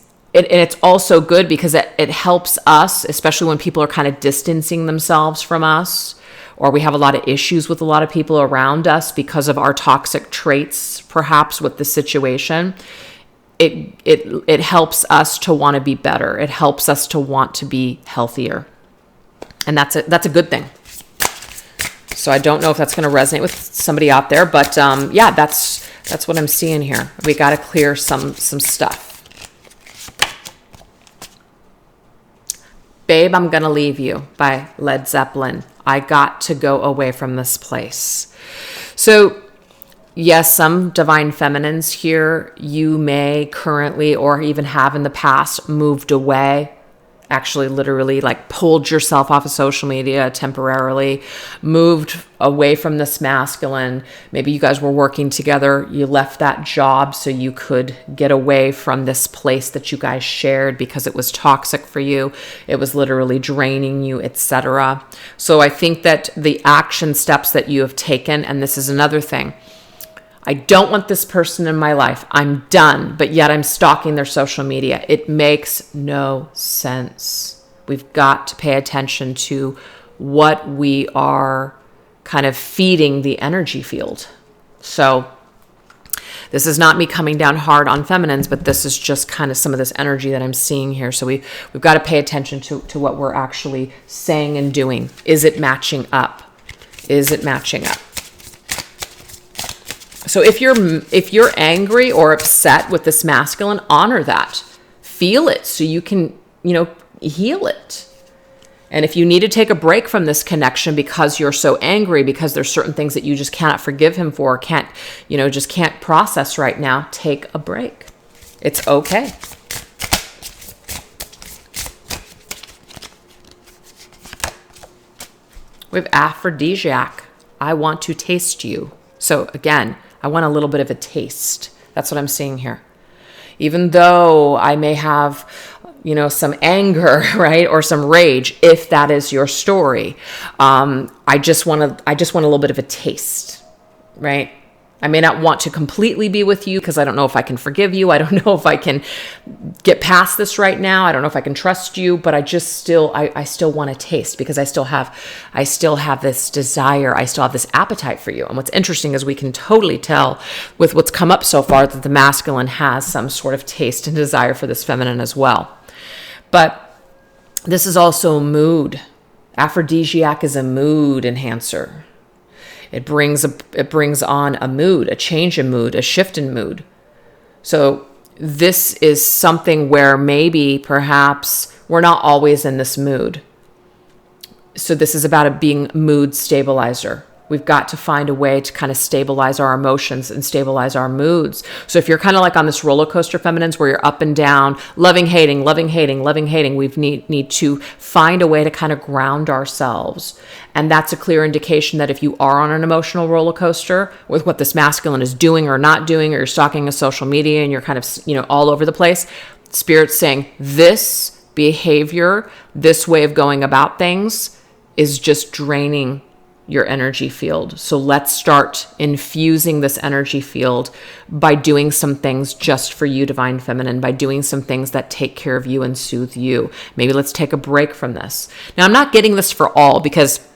also good because it helps us, especially when people are kind of distancing themselves from us, or we have a lot of issues with a lot of people around us because of our toxic traits, perhaps with the situation. It helps us to want to be better. It helps us to want to be healthier. And that's a good thing. So I don't know if that's going to resonate with somebody out there, but yeah, that's what I'm seeing here. We got to clear some stuff. Babe, I'm Gonna Leave You by Led Zeppelin. I got to go away from this place. So yes, some divine feminines here, you may currently or even have in the past moved away, actually literally like pulled yourself off of social media temporarily, moved away from this masculine. Maybe you guys were working together. You left that job so you could get away from this place that you guys shared because it was toxic for you. It was literally draining you, etc. So I think that the action steps that you have taken, and this is another thing, I don't want this person in my life. I'm done, but yet I'm stalking their social media. It makes no sense. We've got to pay attention to what we are kind of feeding the energy field. So this is not me coming down hard on feminines, but this is just kind of some of this energy that I'm seeing here. So we've got to pay attention to what we're actually saying and doing. Is it matching up? Is it matching up? So if you're angry or upset with this masculine, honor that. Feel it so you can, heal it. And if you need to take a break from this connection because you're so angry, because there's certain things that you just cannot forgive him for, just can't process right now, take a break. It's okay. We have aphrodisiac. I want to taste you. So again, I want a little bit of a taste. That's what I'm seeing here. Even though I may have, some anger, right? Or some rage, if that is your story. I just want a little bit of a taste, right? I may not want to completely be with you because I don't know if I can forgive you. I don't know if I can get past this right now. I don't know if I can trust you, but I still want a taste because I still have this desire. I still have this appetite for you. And what's interesting is we can totally tell with what's come up so far that the masculine has some sort of taste and desire for this feminine as well. But this is also a mood. Aphrodisiac is a mood enhancer. It brings on a mood, a change in mood, a shift in mood. So this is something where maybe, perhaps, we're not always in this mood. So this is about it being mood stabilizer. We've got to find a way to kind of stabilize our emotions and stabilize our moods. So if you're kind of like on this roller coaster feminines where you're up and down, loving, hating, we need to find a way to kind of ground ourselves. And that's a clear indication that if you are on an emotional roller coaster with what this masculine is doing or not doing, or you're stalking a social media and you're kind of, all over the place, Spirit's saying this behavior, this way of going about things is just draining your energy field. So let's start infusing this energy field by doing some things just for you, Divine Feminine, by doing some things that take care of you and soothe you. Maybe let's take a break from this. Now, I'm not getting this for all because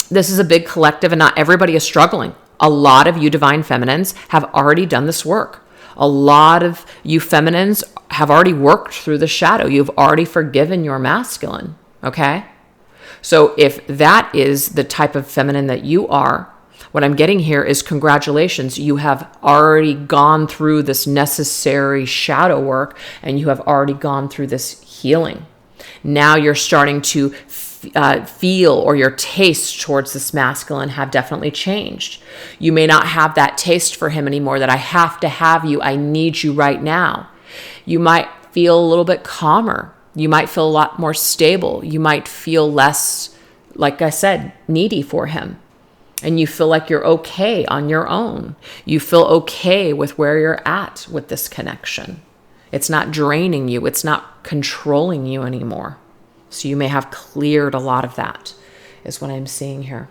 this is a big collective and not everybody is struggling. A lot of you Divine Feminines have already done this work. A lot of you feminines have already worked through the shadow. You've already forgiven your masculine, okay? So if that is the type of feminine that you are, what I'm getting here is congratulations. You have already gone through this necessary shadow work and you have already gone through this healing. Now you're starting to feel, or your taste towards this masculine have definitely changed. You may not have that taste for him anymore, that I have to have you, I need you right now. You might feel a little bit calmer. You might feel a lot more stable. You might feel less, like I said, needy for him. And you feel like you're okay on your own. You feel okay with where you're at with this connection. It's not draining you. It's not controlling you anymore. So you may have cleared a lot of that, is what I'm seeing here.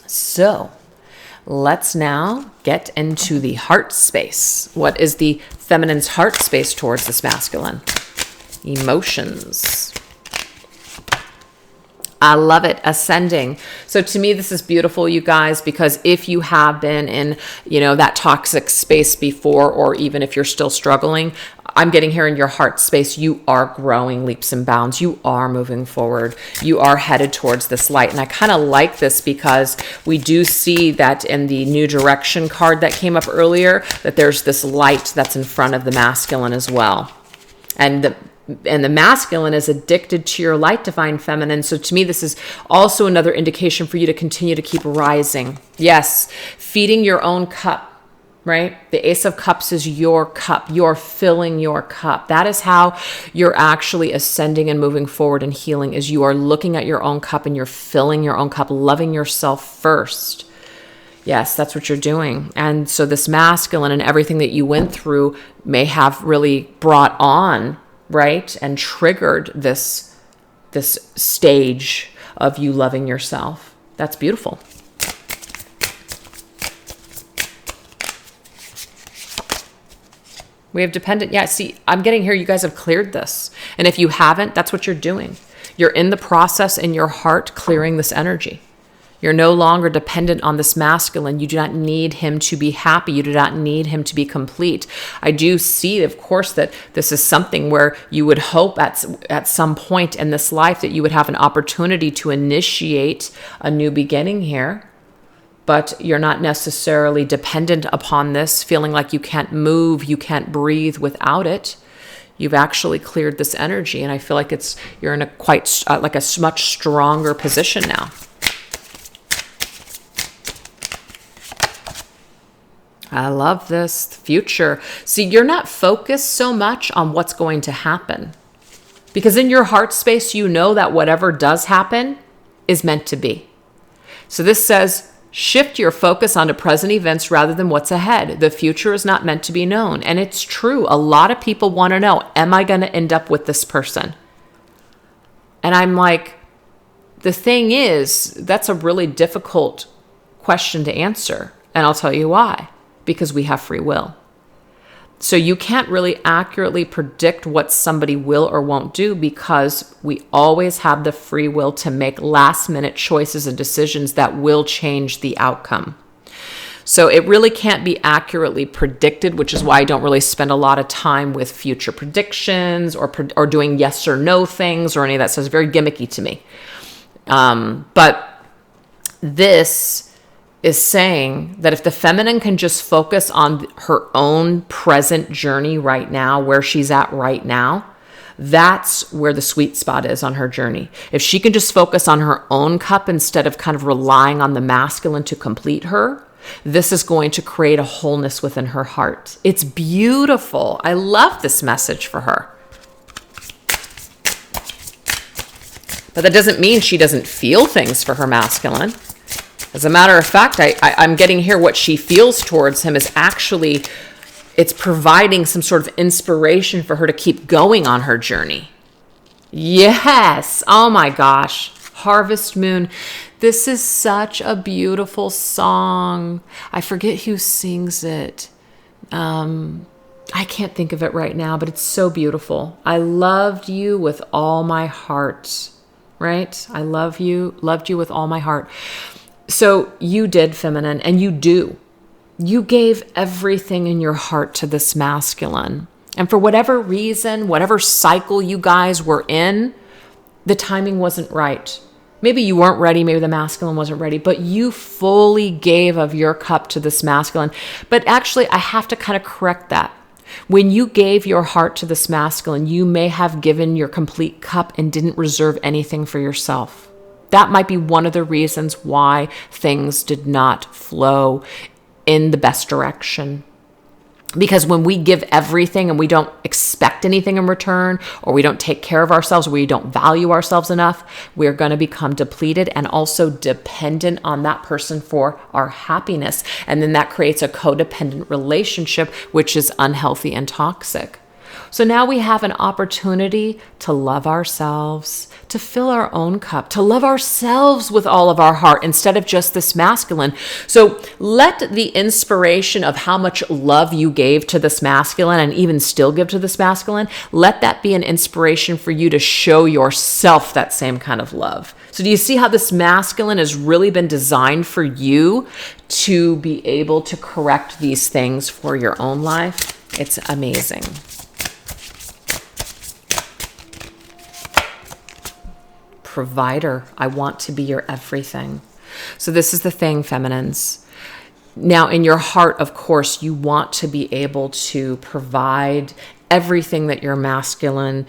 So let's now get into the heart space. What is the feminine's heart space towards this masculine? Emotions. I love it. Ascending. So to me, this is beautiful, you guys, because if you have been in, that toxic space before, or even if you're still struggling, I'm getting here in your heart space, you are growing leaps and bounds. You are moving forward. You are headed towards this light. And I kind of like this because we do see that in the New Direction card that came up earlier, that there's this light that's in front of the masculine as well. And the masculine is addicted to your light, divine feminine. So to me, this is also another indication for you to continue to keep rising. Yes, feeding your own cup. Right? The Ace of Cups is your cup. You're filling your cup. That is how you're actually ascending and moving forward and healing, is you are looking at your own cup and you're filling your own cup, loving yourself first. Yes, that's what you're doing. And so this masculine and everything that you went through may have really brought on, right, and triggered this stage of you loving yourself. That's beautiful. We have dependent. Yeah, see, I'm getting here. You guys have cleared this. And if you haven't, that's what you're doing. You're in the process in your heart clearing this energy. You're no longer dependent on this masculine. You do not need him to be happy. You do not need him to be complete. I do see, of course, that this is something where you would hope at some point in this life that you would have an opportunity to initiate a new beginning here. But you're not necessarily dependent upon this, feeling like you can't move, you can't breathe without it. You've actually cleared this energy, and I feel like you're in a quite like a much stronger position now. I love this future. See, you're not focused so much on what's going to happen, because in your heart space, you know that whatever does happen is meant to be. So this says, shift your focus onto present events rather than what's ahead. The future is not meant to be known. And it's true. A lot of people want to know, am I going to end up with this person? And I'm like, the thing is, that's a really difficult question to answer. And I'll tell you why. Because we have free will. So you can't really accurately predict what somebody will or won't do, because we always have the free will to make last minute choices and decisions that will change the outcome. So it really can't be accurately predicted, which is why I don't really spend a lot of time with future predictions or doing yes or no things or any of that. So it's very gimmicky to me. But this is saying that if the feminine can just focus on her own present journey right now, where she's at right now, that's where the sweet spot is on her journey. If she can just focus on her own cup instead of kind of relying on the masculine to complete her, this is going to create a wholeness within her heart. It's beautiful. I love this message for her. But that doesn't mean she doesn't feel things for her masculine. As a matter of fact, I'm getting here what she feels towards him is actually, it's providing some sort of inspiration for her to keep going on her journey. Yes. Oh my gosh. Harvest Moon. This is such a beautiful song. I forget who sings it. I can't think of it right now, but it's so beautiful. I loved you with all my heart, right? I loved you with all my heart. So you did, feminine, and you do. You gave everything in your heart to this masculine. And for whatever reason, whatever cycle you guys were in, the timing wasn't right. Maybe you weren't ready. Maybe the masculine wasn't ready, but you fully gave of your cup to this masculine. But actually, I have to kind of correct that. When you gave your heart to this masculine, you may have given your complete cup and didn't reserve anything for yourself. That might be one of the reasons why things did not flow in the best direction. Because when we give everything and we don't expect anything in return, or we don't take care of ourselves, or we don't value ourselves enough, we're going to become depleted and also dependent on that person for our happiness. And then that creates a codependent relationship, which is unhealthy and toxic. So now we have an opportunity to love ourselves, to fill our own cup, to love ourselves with all of our heart instead of just this masculine. So let the inspiration of how much love you gave to this masculine and even still give to this masculine, let that be an inspiration for you to show yourself that same kind of love. So do you see how this masculine has really been designed for you to be able to correct these things for your own life? It's amazing. provider. I want to be your everything. So this is the thing, feminines. Now, in your heart, of course, you want to be able to provide everything that your masculine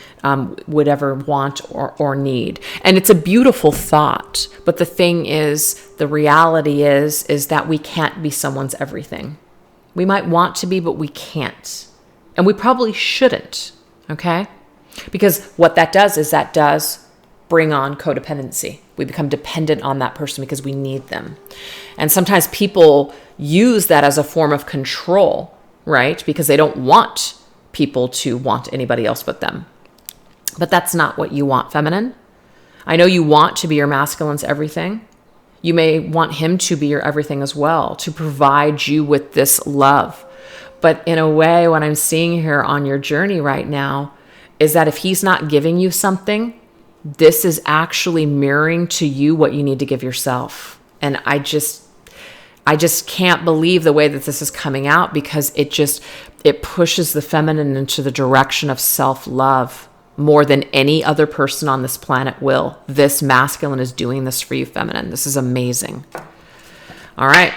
would ever want or need. And it's a beautiful thought. But the thing is, the reality is that we can't be someone's everything. We might want to be, but we can't. And we probably shouldn't, okay? Because what that does is that does bring on codependency. We become dependent on that person because we need them. And sometimes people use that as a form of control, right? Because they don't want people to want anybody else but them. But that's not what you want, feminine. I know you want to be your masculine's everything. You may want him to be your everything as well, to provide you with this love. But in a way, what I'm seeing here on your journey right now is that if he's not giving you something, this is actually mirroring to you what you need to give yourself. And I just can't believe the way that this is coming out, because it pushes the feminine into the direction of self-love more than any other person on this planet will. This masculine is doing this for you, feminine. This is amazing. All right.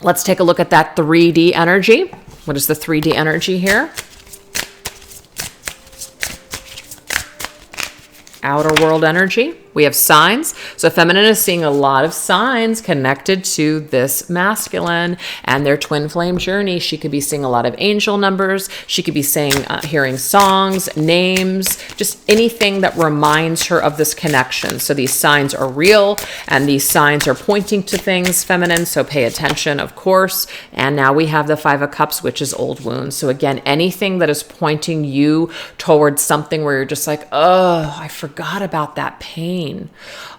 Let's take a look at that 3D energy. What is the 3D energy here? Outer world energy. We have signs. So feminine is seeing a lot of signs connected to this masculine and their twin flame journey. She could be seeing a lot of angel numbers. She could be hearing songs, names, just anything that reminds her of this connection. So these signs are real, and these signs are pointing to things, feminine. So pay attention, of course. And now we have the 5 of Cups, which is old wounds. So again, anything that is pointing you towards something where you're just like, oh, I forgot about that pain.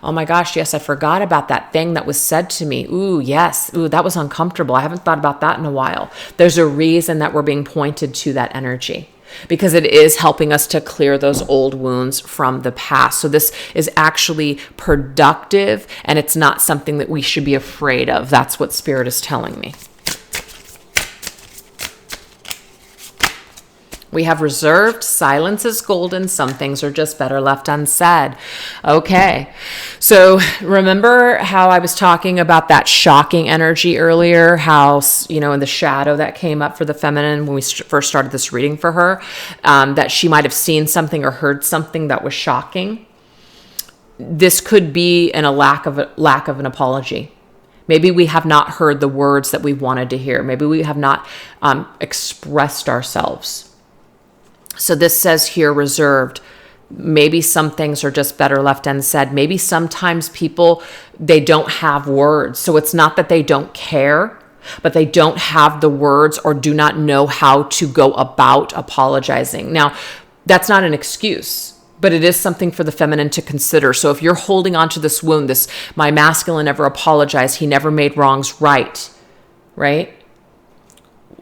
Oh my gosh, yes, I forgot about that thing that was said to me. Ooh, yes. Ooh, that was uncomfortable. I haven't thought about that in a while. There's a reason that we're being pointed to that energy, because it is helping us to clear those old wounds from the past. So this is actually productive, and it's not something that we should be afraid of. That's what Spirit is telling me. We have reserved. Silence is golden. Some things are just better left unsaid. Okay. So remember how I was talking about that shocking energy earlier, how, in the shadow that came up for the feminine when we first started this reading for her, that she might have seen something or heard something that was shocking. This could be a lack of an apology. Maybe we have not heard the words that we wanted to hear. Maybe we have not expressed ourselves. So this says here, reserved. Maybe some things are just better left unsaid. Maybe sometimes people, they don't have words. So it's not that they don't care, but they don't have the words or do not know how to go about apologizing. Now, that's not an excuse, but it is something for the feminine to consider. So if you're holding on to this wound, my masculine never apologized, he never made wrongs right?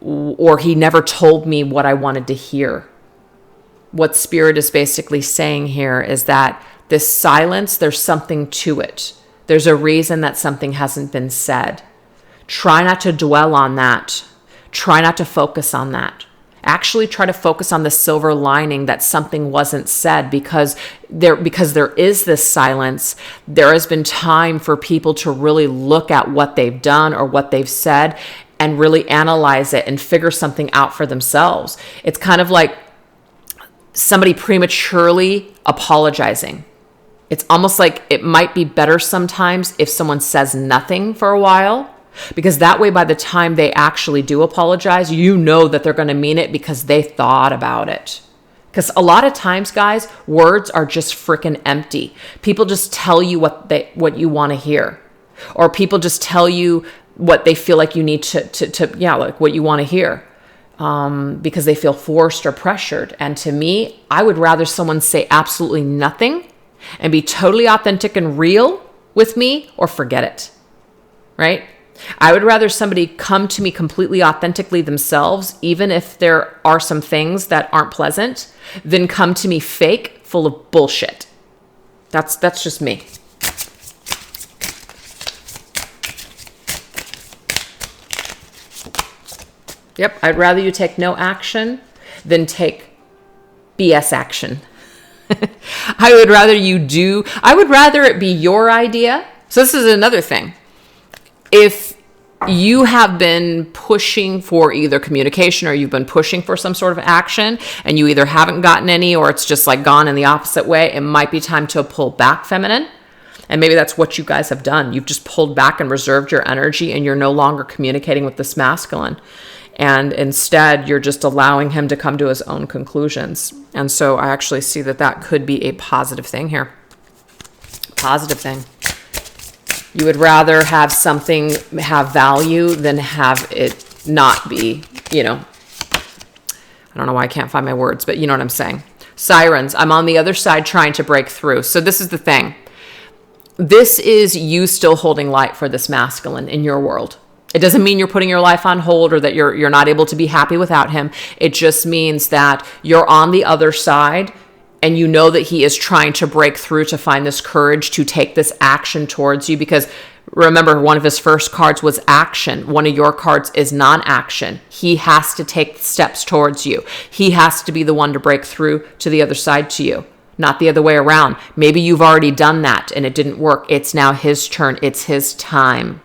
Or he never told me what I wanted to hear. What Spirit is basically saying here is that this silence, there's something to it. There's a reason that something hasn't been said. Try not to dwell on that. Try not to focus on that. Actually try to focus on the silver lining that something wasn't said, because there is this silence. There has been time for people to really look at what they've done or what they've said and really analyze it and figure something out for themselves. It's kind of like somebody prematurely apologizing. It's almost like it might be better sometimes if someone says nothing for a while, because that way by the time they actually do apologize, you know that they're going to mean it because they thought about it. Because a lot of times, guys, words are just freaking empty. People just tell you what you want to hear, or people just tell you what they feel like you need like what you want to hear. Because they feel forced or pressured. And to me, I would rather someone say absolutely nothing and be totally authentic and real with me, or forget it, right? I would rather somebody come to me completely authentically themselves, even if there are some things that aren't pleasant, than come to me fake, full of bullshit. That's just me. Yep, I'd rather you take no action than take BS action. I would rather it be your idea. So this is another thing. If you have been pushing for either communication or you've been pushing for some sort of action and you either haven't gotten any or it's just like gone in the opposite way, it might be time to pull back, feminine. And maybe that's what you guys have done. You've just pulled back and reserved your energy and you're no longer communicating with this masculine. And instead, you're just allowing him to come to his own conclusions. And so I actually see that could be a positive thing here. Positive thing. You would rather have something have value than have it not be, I don't know why I can't find my words, but you know what I'm saying. Sirens, I'm on the other side trying to break through. So this is the thing. This is you still holding light for this masculine in your world. It doesn't mean you're putting your life on hold or that you're not able to be happy without him. It just means that you're on the other side and you know that he is trying to break through to find this courage to take this action towards you. Because remember, one of his first cards was action. One of your cards is non-action. He has to take steps towards you. He has to be the one to break through to the other side to you, not the other way around. Maybe you've already done that and it didn't work. It's now his turn. It's his time.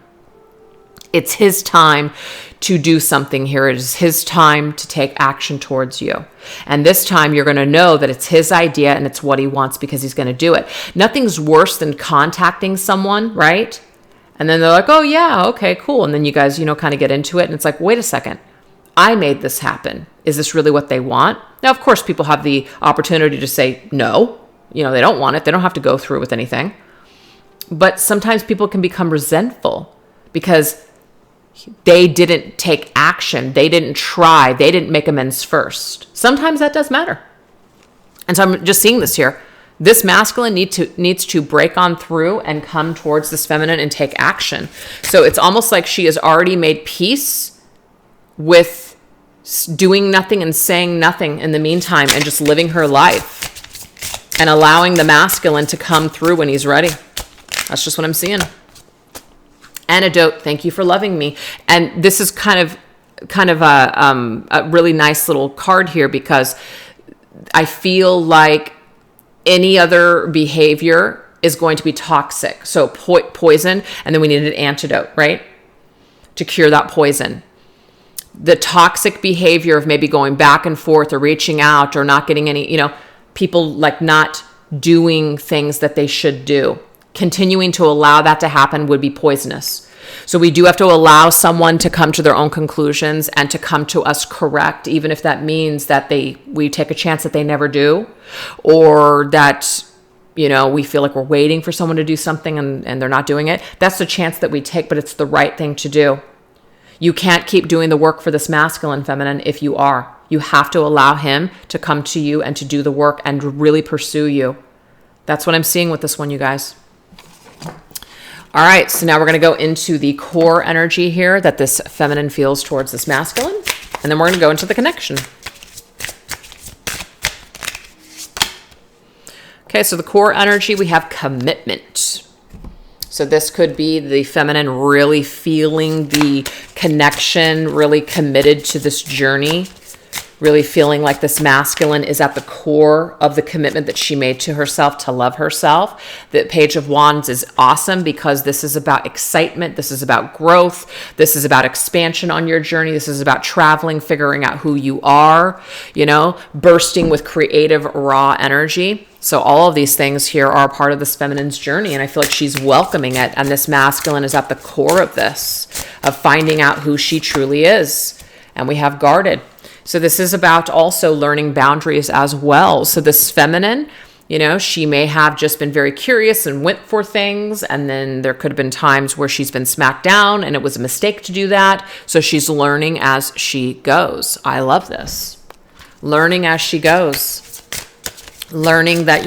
It's his time to do something here. It is his time to take action towards you. And this time you're going to know that it's his idea and it's what he wants because he's going to do it. Nothing's worse than contacting someone, right? And then they're like, oh yeah, okay, cool. And then you guys, kind of get into it. And it's like, wait a second. I made this happen. Is this really what they want? Now, of course, people have the opportunity to say no. They don't want it. They don't have to go through with anything. But sometimes people can become resentful because they didn't take action. They didn't try. They didn't make amends first. Sometimes that does matter. And so I'm just seeing this here. This masculine needs to break on through and come towards this feminine and take action. So it's almost like she has already made peace with doing nothing and saying nothing in the meantime and just living her life and allowing the masculine to come through when he's ready. That's just what I'm seeing. Antidote, thank you for loving me. And this is kind of a really nice little card here because I feel like any other behavior is going to be toxic. So poison, and then we need an antidote, right? To cure that poison. The toxic behavior of maybe going back and forth or reaching out or not getting any, people like not doing things that they should do. Continuing to allow that to happen would be poisonous. So we do have to allow someone to come to their own conclusions and to come to us correct, even if that means that we take a chance that they never do, or that, we feel like we're waiting for someone to do something and they're not doing it. That's the chance that we take, but it's the right thing to do. You can't keep doing the work for this masculine, feminine, if you are. You have to allow him to come to you and to do the work and really pursue you. That's what I'm seeing with this one, you guys. All right, so now we're going to go into the core energy here that this feminine feels towards this masculine, and then we're going to go into the connection. Okay, so the core energy, we have commitment. So this could be the feminine really feeling the connection, really committed to this journey, really feeling like this masculine is at the core of the commitment that she made to herself to love herself. The Page of Wands is awesome because this is about excitement. This is about growth. This is about expansion on your journey. This is about traveling, figuring out who you are, bursting with creative, raw energy. So all of these things here are part of this feminine's journey, and I feel like she's welcoming it, and this masculine is at the core of this, of finding out who she truly is. And we have guarded. So this is about also learning boundaries as well. So this feminine, she may have just been very curious and went for things. And then there could have been times where she's been smacked down and it was a mistake to do that. So she's learning as she goes. I love this. Learning as she goes. Learning that,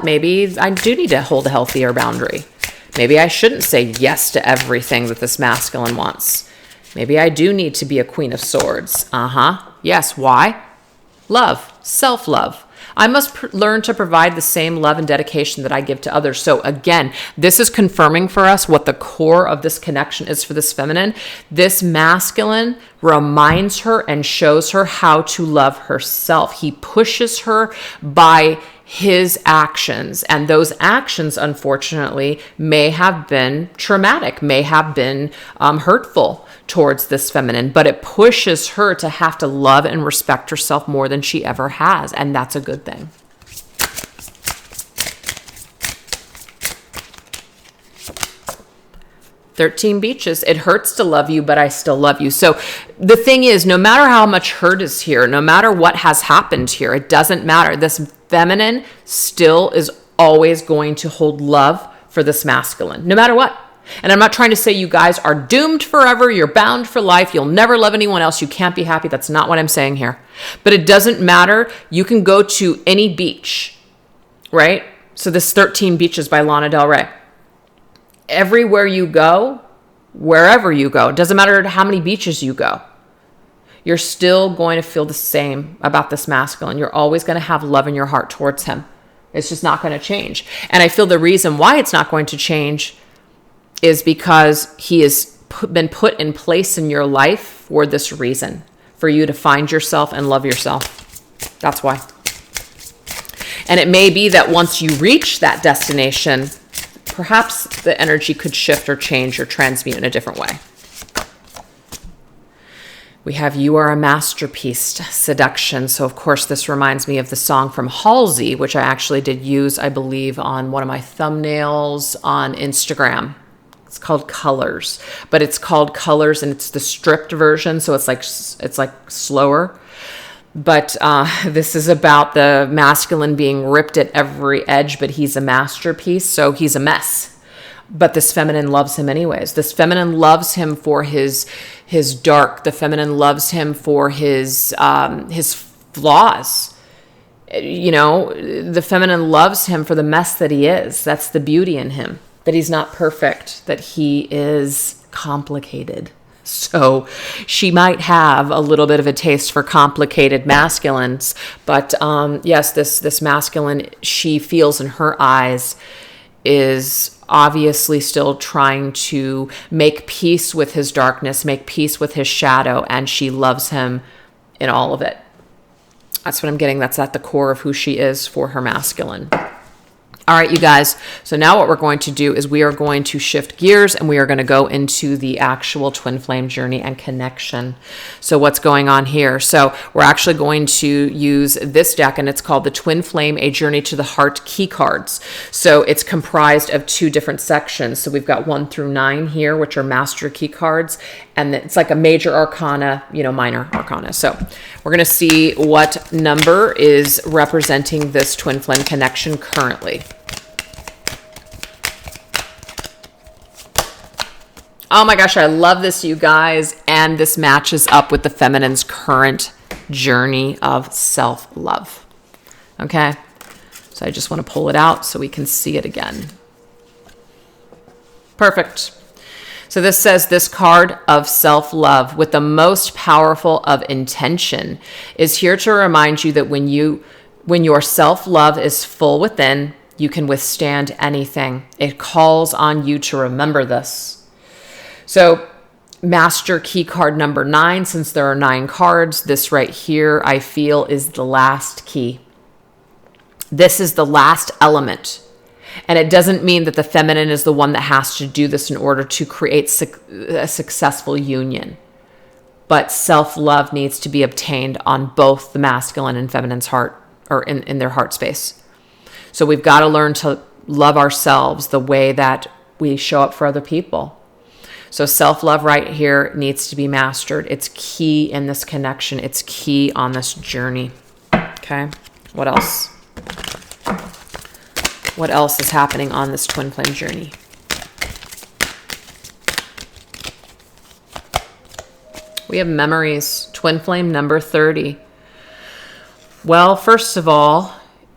maybe I do need to hold a healthier boundary. Maybe I shouldn't say yes to everything that this masculine wants. Maybe I do need to be a Queen of Swords. Yes. Why? Love. Self-love. I must learn to provide the same love and dedication that I give to others. So again, this is confirming for us what the core of this connection is for this feminine. This masculine reminds her and shows her how to love herself. He pushes her by his actions. And those actions, unfortunately, may have been traumatic, may have been hurtful towards this feminine, but it pushes her to have to love and respect herself more than she ever has. And that's a good thing. "13 beaches. It hurts to love you, but I still love you." So the thing is, no matter how much hurt is here, no matter what has happened here, it doesn't matter. This feminine still is always going to hold love for this masculine, no matter what. And I'm not trying to say you guys are doomed forever. You're bound for life. You'll never love anyone else. You can't be happy. That's not what I'm saying here. But it doesn't matter. You can go to any beach, right? So this 13 Beaches by Lana Del Rey. Everywhere you go, wherever you go, it doesn't matter how many beaches you go, you're still going to feel the same about this masculine. You're always going to have love in your heart towards him. It's just not going to change. And I feel the reason why it's not going to change is because he has been put in place in your life for this reason, for you to find yourself and love yourself. That's why. And it may be that once you reach that destination, perhaps the energy could shift or change or transmute in a different way. We have "You Are a Masterpiece," Seduction. So of course this reminds me of the song from Halsey, which I actually did use, I believe, on one of my thumbnails on Instagram. It's called Colors, but it's called Colors and it's the stripped version. So it's like slower. But this is about the masculine being ripped at every edge, but he's a masterpiece, so he's a mess. But this feminine loves him anyways. This feminine loves him for his dark. The feminine loves him for his flaws. You know, the feminine loves him for the mess that he is. That's the beauty in him, that he's not perfect, that he is complicated. So she might have a little bit of a taste for complicated masculines, but yes, this masculine, she feels in her eyes, is obviously still trying to make peace with his darkness, make peace with his shadow, and she loves him in all of it. That's what I'm getting. That's at the core of who she is for her masculine. All right, you guys. So now what we're going to do is we are going to shift gears and we are going to go into the actual twin flame journey and connection. So what's going on here? So we're actually going to use this deck and it's called the Twin Flame, A Journey to the Heart key cards. So it's comprised of 2 different sections. So we've got 1 through 9 here, which are master key cards. And it's like a major arcana, minor arcana. So we're going to see what number is representing this twin flame connection currently. Oh my gosh, I love this, you guys. And this matches up with the feminine's current journey of self-love. Okay? So I just want to pull it out so we can see it again. Perfect. So this says, this card of self-love with the most powerful of intention is here to remind you that when your self-love is full within, you can withstand anything. It calls on you to remember this. So master key card number 9, since there are 9 cards, this right here, I feel, is the last key. This is the last element. And it doesn't mean that the feminine is the one that has to do this in order to create a successful union. But self-love needs to be obtained on both the masculine and feminine's heart, or in their heart space. So we've got to learn to love ourselves the way that we show up for other people. So self-love right here needs to be mastered. It's key in this connection. It's key on this journey. Okay. What else? What else is happening on this twin flame journey? We have memories. Twin flame number 30. Well, first of all,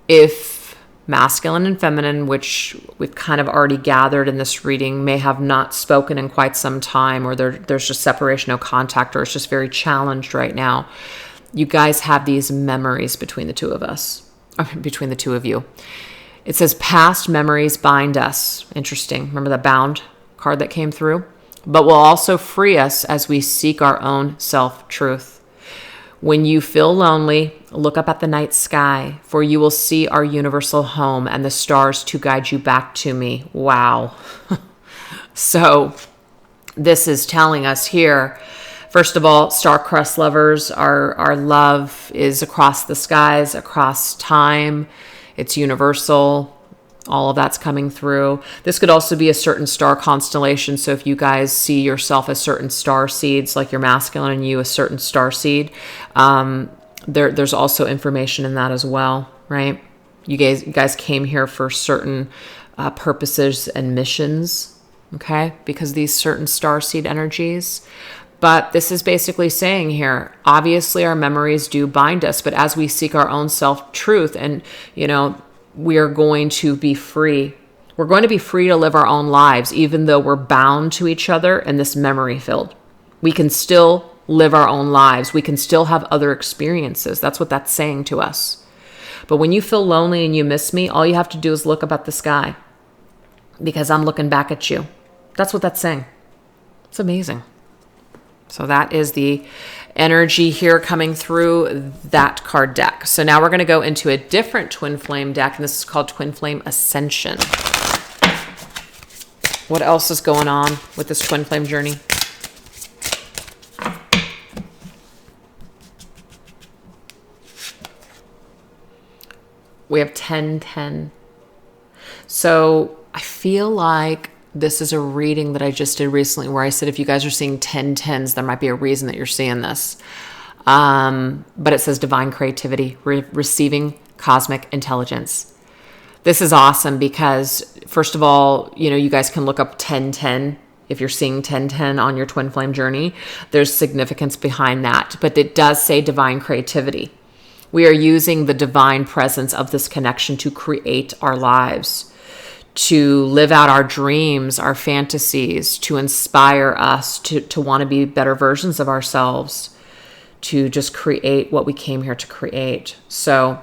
if masculine and feminine, which we've kind of already gathered in this reading, may have not spoken in quite some time, or there's just separation, no contact, or it's just very challenged right now. You guys have these memories between the two of us, or between the two of you. It says past memories bind us. Interesting. Remember that bound card that came through? But will also free us as we seek our own self-truth. When you feel lonely, look up at the night sky, for you will see our universal home and the stars to guide you back to me. Wow. So this is telling us here, first of all, star-crossed lovers, our love is across the skies, across time. It's universal. All of that's coming through. This could also be a certain star constellation. So if you guys see yourself as certain star seeds, like your masculine and you a certain star seed, there's also information in that as well, right? You guys came here for certain purposes and missions, okay? Because these certain star seed energies. But this is basically saying here, obviously our memories do bind us, but as we seek our own self-truth and, we are going to be free. We're going to be free to live our own lives, even though we're bound to each other in this memory field. We can still live our own lives. We can still have other experiences. That's what that's saying to us. But when you feel lonely and you miss me, all you have to do is look up at the sky, because I'm looking back at you. That's what that's saying. It's amazing. So that is the energy here coming through that card deck. So now we're going to go into a different twin flame deck, and this is called Twin Flame Ascension. What else is going on with this twin flame journey? We have 10-10. So I feel like this is a reading that I just did recently where I said, if you guys are seeing 10-10s, there might be a reason that you're seeing this. But it says divine creativity, receiving cosmic intelligence. This is awesome because, first of all, you guys can look up 10-10. If you're seeing 10-10 on your twin flame journey, there's significance behind that. But it does say divine creativity. We are using the divine presence of this connection to create our lives, to live out our dreams, our fantasies, to inspire us to want to be better versions of ourselves, to just create what we came here to create. So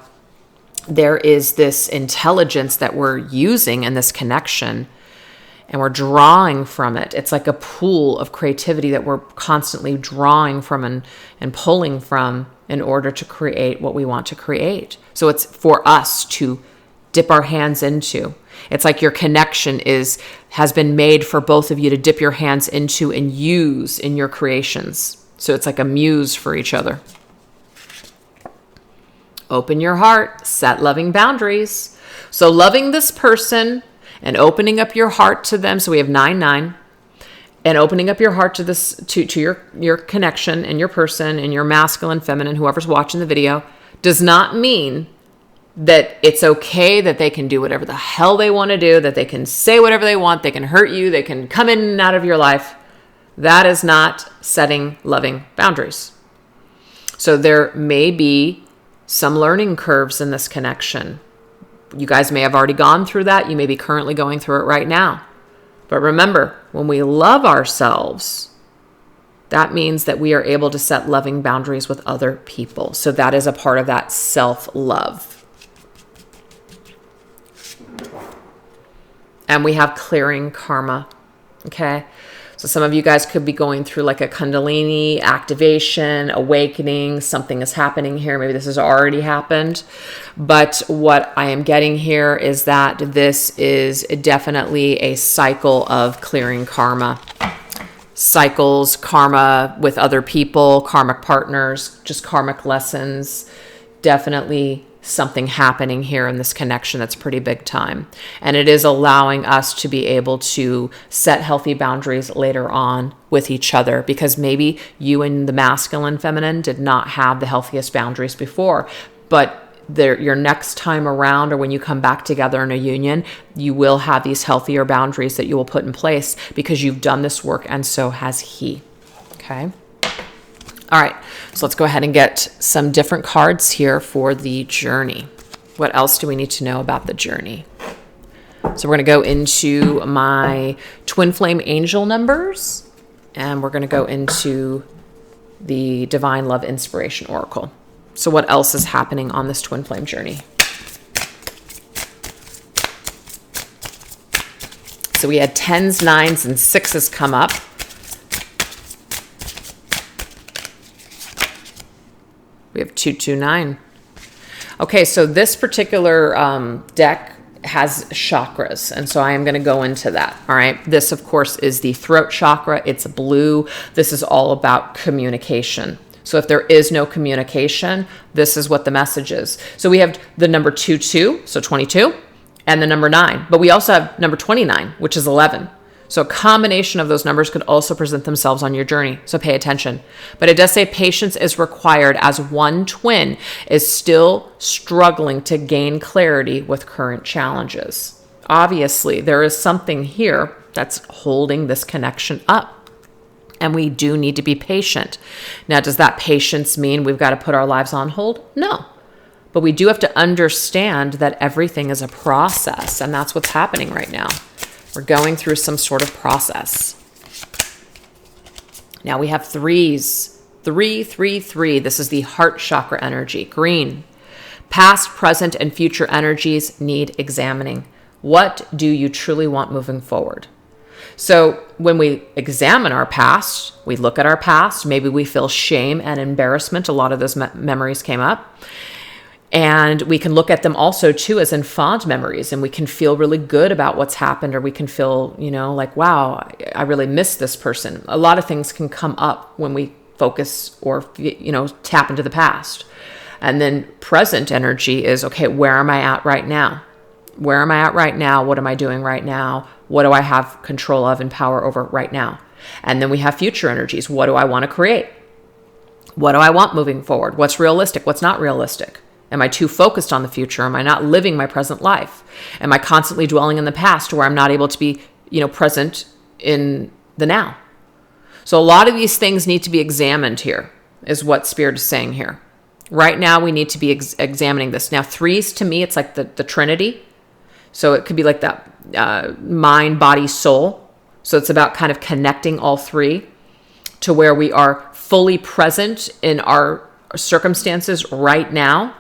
there is this intelligence that we're using in this connection, and we're drawing from it. It's like a pool of creativity that we're constantly drawing from and pulling from in order to create what we want to create. So it's for us to dip our hands into. It's like your connection has been made for both of you to dip your hands into and use in your creations. So it's like a muse for each other. Open your heart, set loving boundaries. So loving this person and opening up your heart to them. So we have 9-9. And opening up your heart to this, to your connection and your person and your masculine, feminine, whoever's watching the video, does not mean that it's okay that they can do whatever the hell they want to do, that they can say whatever they want, they can hurt you, they can come in and out of your life. That is not setting loving boundaries. So there may be some learning curves in this connection. You guys may have already gone through that. You may be currently going through it right now. But remember, when we love ourselves, that means that we are able to set loving boundaries with other people. So that is a part of that self-love. And we have clearing karma, okay? So some of you guys could be going through like a Kundalini activation, awakening. Something is happening here. Maybe this has already happened. But what I am getting here is that this is definitely a cycle of clearing karma. Cycles, karma with other people, karmic partners, just karmic lessons. Definitely something happening here in this connection that's pretty big time. And it is allowing us to be able to set healthy boundaries later on with each other, because maybe you and the masculine feminine did not have the healthiest boundaries before, but your next time around, or when you come back together in a union, you will have these healthier boundaries that you will put in place because you've done this work, and so has he. Okay. All right, so let's go ahead and get some different cards here for the journey. What else do we need to know about the journey? So we're going to go into my twin flame angel numbers, and we're going to go into the divine love inspiration oracle. So what else is happening on this twin flame journey? So we had 10s, 9s, and 6s come up. We have 229. Okay, so this particular deck has chakras, and so I am going to go into that. All right, this of course is the throat chakra. It's blue. This is all about communication. So if there is no communication, this is what the message is. So we have the number 22, so 22, and the number 9, but we also have number 29, which is 11. So a combination of those numbers could also present themselves on your journey. So pay attention. But it does say patience is required as one twin is still struggling to gain clarity with current challenges. Obviously, there is something here that's holding this connection up. And we do need to be patient. Now, does that patience mean we've got to put our lives on hold? No. But we do have to understand that everything is a process. And that's what's happening right now. We're going through some sort of process. Now we have threes. 3, 3, 3. This is the heart chakra energy. Green. Past, present, and future energies need examining. What do you truly want moving forward? So when we examine our past, we look at our past, maybe we feel shame and embarrassment. A lot of those memories came up. And we can look at them also too as in fond memories, and we can feel really good about what's happened, or we can feel, like, wow, I really miss this person. A lot of things can come up when we focus or, tap into the past. And then present energy is, okay, where am I at right now? Where am I at right now? What am I doing right now? What do I have control of and power over right now? And then we have future energies. What do I want to create? What do I want moving forward? What's realistic? What's not realistic? Am I too focused on the future? Am I not living my present life? Am I constantly dwelling in the past where I'm not able to be, present in the now? So a lot of these things need to be examined here, is what Spirit is saying here. Right now, we need to be examining this. Now, threes, to me, it's like the Trinity. So it could be like that mind, body, soul. So it's about kind of connecting all three to where we are fully present in our circumstances right now.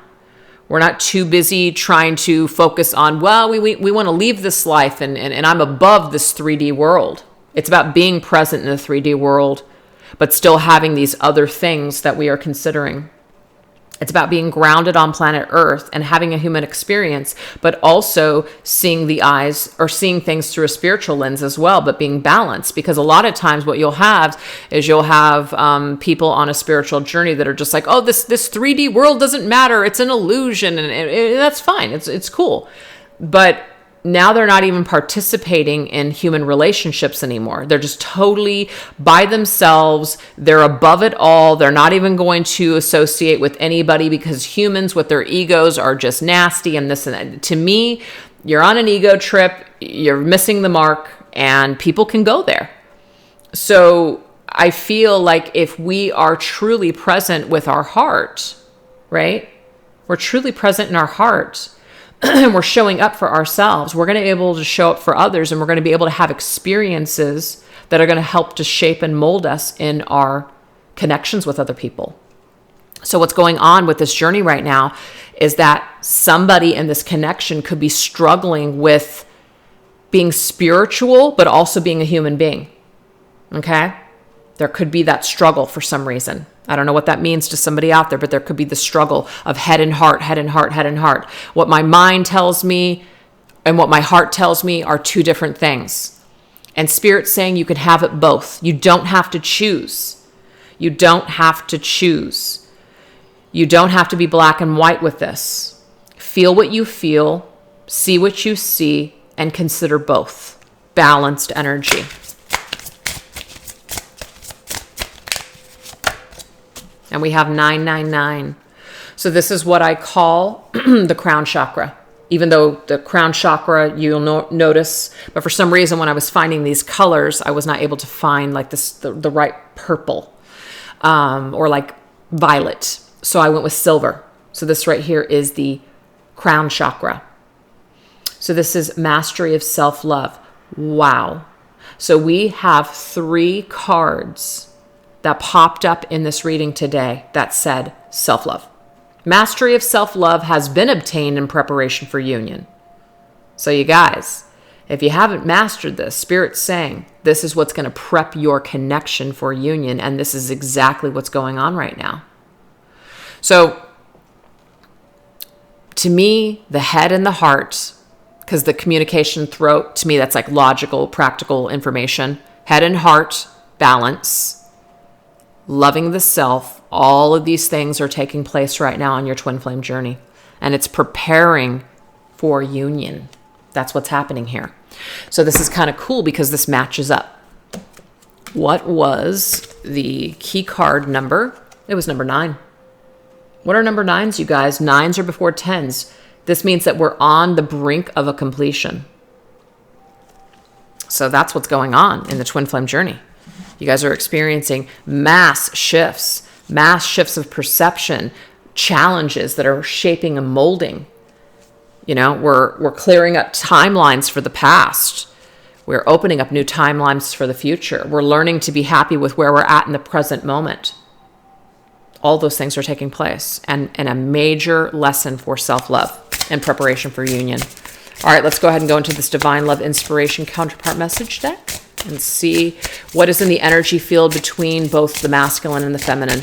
We're not too busy trying to focus on, well, we want to leave this life and I'm above this 3D world. It's about being present in the 3D world, but still having these other things that we are considering. It's about being grounded on planet Earth and having a human experience, but also seeing the eyes or seeing things through a spiritual lens as well, but being balanced. Because a lot of times what you'll have is people on a spiritual journey that are just like, oh, this 3D world doesn't matter. It's an illusion. And that's fine. It's cool. But now they're not even participating in human relationships anymore. They're just totally by themselves. They're above it all. They're not even going to associate with anybody because humans with their egos are just nasty and this and that. To me, you're on an ego trip. You're missing the mark, and people can go there. So I feel like if we are truly present with our heart, right? We're truly present in our heart, and we're showing up for ourselves, we're going to be able to show up for others, and we're going to be able to have experiences that are going to help to shape and mold us in our connections with other people. So what's going on with this journey right now is that somebody in this connection could be struggling with being spiritual, but also being a human being. Okay? There could be that struggle for some reason. I don't know what that means to somebody out there, but there could be the struggle of head and heart, head and heart, head and heart. What my mind tells me and what my heart tells me are two different things. And Spirit's saying you can have it both. You don't have to choose. You don't have to choose. You don't have to be black and white with this. Feel what you feel, see what you see, and consider both. Balanced energy. And we have 999. So this is what I call the crown chakra. Even though the crown chakra, you'll notice, but for some reason when I was finding these colors, I was not able to find like the right purple or like violet. So I went with silver. So this right here is the crown chakra. So this is mastery of self-love. Wow. So we have 3 cards that popped up in this reading today that said self-love. Mastery of self-love has been obtained in preparation for union. So you guys, if you haven't mastered this, Spirit's saying this is what's going to prep your connection for union, and this is exactly what's going on right now. So to me, the head and the heart, because the communication throat, to me, that's like logical, practical information. Head and heart, balance, loving the self. All of these things are taking place right now on your twin flame journey. And it's preparing for union. That's what's happening here. So this is kind of cool because this matches up. What was the key card number? It was number 9. What are number 9s, you guys? 9s are before 10s. This means that we're on the brink of a completion. So that's what's going on in the twin flame journey. You guys are experiencing mass shifts of perception, challenges that are shaping and molding. You know, we're clearing up timelines for the past. We're opening up new timelines for the future. We're learning to be happy with where we're at in the present moment. All those things are taking place, and a major lesson for self-love and preparation for union. All right, let's go ahead and go into this Divine Love Inspiration Counterpart Message deck and see what is in the energy field between both the masculine and the feminine.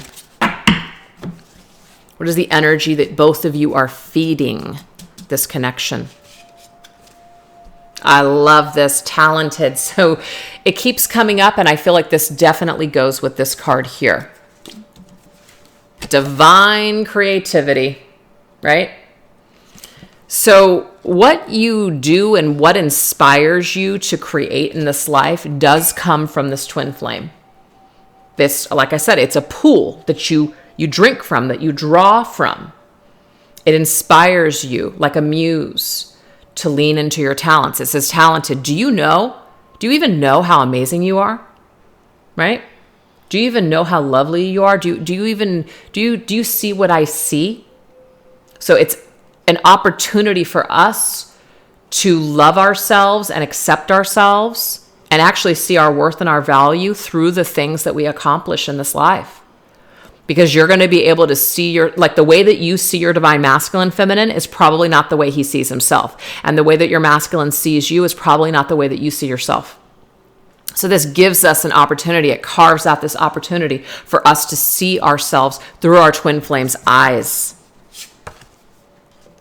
What is the energy that both of you are feeding this connection? I love this, talented. So it keeps coming up, and I feel like this definitely goes with this card here. Divine creativity, right? So what you do and what inspires you to create in this life does come from this twin flame. This, like I said, it's a pool that you drink from, that you draw from. It inspires you like a muse to lean into your talents. It says talented. Do you even know how amazing you are? Right? Do you even know how lovely you are? Do you see what I see? So it's an opportunity for us to love ourselves and accept ourselves and actually see our worth and our value through the things that we accomplish in this life. Because you're going to be able to see the way that you see your divine masculine feminine is probably not the way he sees himself. And the way that your masculine sees you is probably not the way that you see yourself. So this gives us an opportunity. It carves out this opportunity for us to see ourselves through our twin flame's eyes.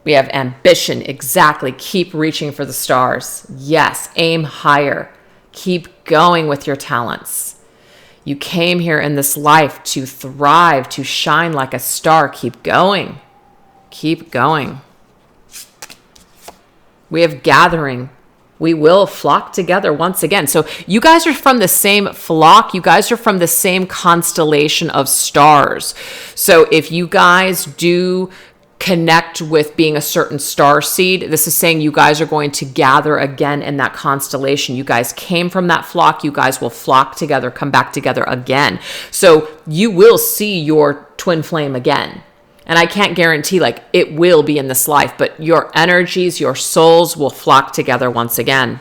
We have ambition. Exactly. Keep reaching for the stars. Yes. Aim higher. Keep going with your talents. You came here in this life to thrive, to shine like a star. Keep going. Keep going. We have gathering. We will flock together once again. So you guys are from the same flock. You guys are from the same constellation of stars. So if you guys do connect with being a certain star seed, this is saying you guys are going to gather again in that constellation. You guys came from that flock. You guys will flock together, come back together again. So you will see your twin flame again. And I can't guarantee it will be in this life, but your energies, your souls will flock together once again.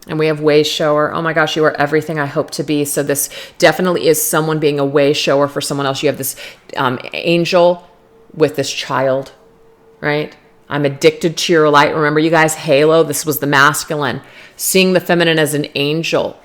And we have way shower. Oh my gosh, you are everything I hope to be. So this definitely is someone being a way shower for someone else. You have this angel with this child, right? I'm addicted to your light. Remember, you guys, halo, this was the masculine. Seeing the feminine as an angel.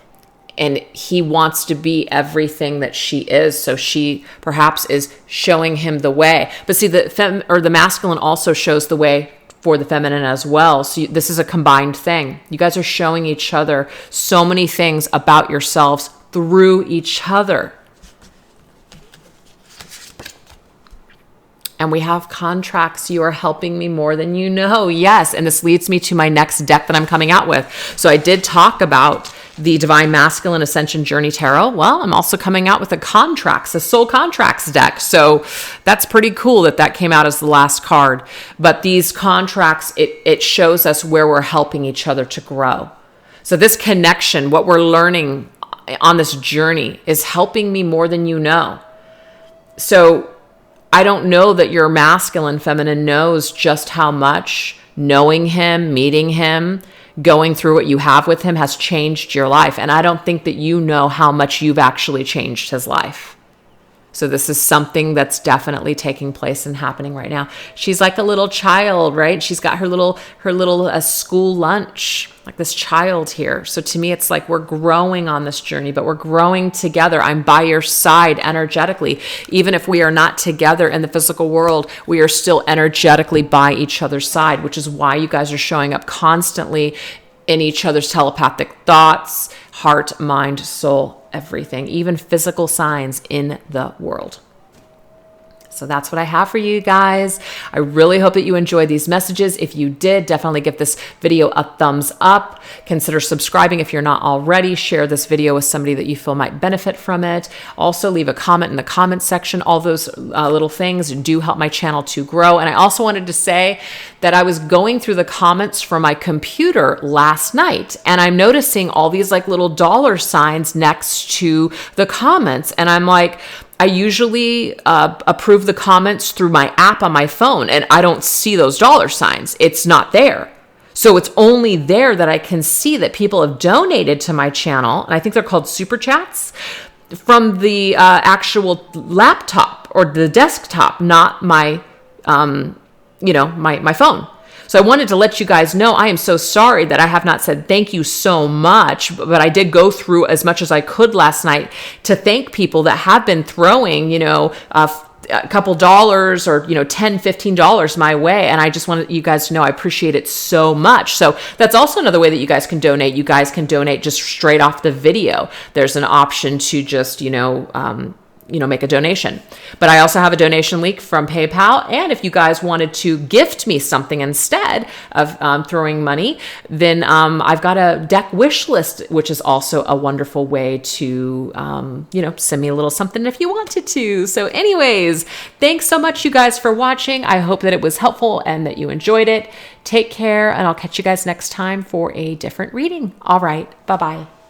And he wants to be everything that she is. So she perhaps is showing him the way. But see, the masculine also shows the way for the feminine as well. So this is a combined thing. You guys are showing each other so many things about yourselves through each other. And we have contracts. You are helping me more than you know. Yes. And this leads me to my next deck that I'm coming out with. So I did talk about the Divine Masculine Ascension Journey Tarot. Well, I'm also coming out with a soul contracts deck. So that's pretty cool that came out as the last card. But these contracts, it shows us where we're helping each other to grow. So this connection, what we're learning on this journey is helping me more than you know. So I don't know that your masculine feminine knows just how much knowing him, meeting him, going through what you have with him has changed your life. And I don't think that you know how much you've actually changed his life. So this is something that's definitely taking place and happening right now. She's like a little child, right? She's got her little school lunch, like this child here. So to me, it's like we're growing on this journey, but we're growing together. I'm by your side energetically. Even if we are not together in the physical world, we are still energetically by each other's side, which is why you guys are showing up constantly in each other's telepathic thoughts, heart, mind, soul, everything, even physical signs in the world. So that's what I have for you guys. I really hope that you enjoyed these messages. If you did, definitely give this video a thumbs up. Consider subscribing if you're not already. Share this video with somebody that you feel might benefit from it. Also, leave a comment in the comment section. All those little things do help my channel to grow. And I also wanted to say that I was going through the comments from my computer last night, and I'm noticing all these like little dollar signs next to the comments. And I'm like, I usually approve the comments through my app on my phone, and I don't see those dollar signs. It's not there. So it's only there that I can see that people have donated to my channel, and I think they're called super chats, from the actual laptop or the desktop, not my, my phone. So I wanted to let you guys know I am so sorry that I have not said thank you so much, but I did go through as much as I could last night to thank people that have been throwing, a couple dollars or, $10, $15 my way. And I just wanted you guys to know I appreciate it so much. So that's also another way that you guys can donate. You guys can donate just straight off the video. There's an option to just, make a donation. But I also have a donation link from PayPal. And if you guys wanted to gift me something instead of throwing money, then I've got a deck Wishlist, which is also a wonderful way to, send me a little something if you wanted to. So anyways, thanks so much, you guys, for watching. I hope that it was helpful and that you enjoyed it. Take care, and I'll catch you guys next time for a different reading. All right. Bye-bye.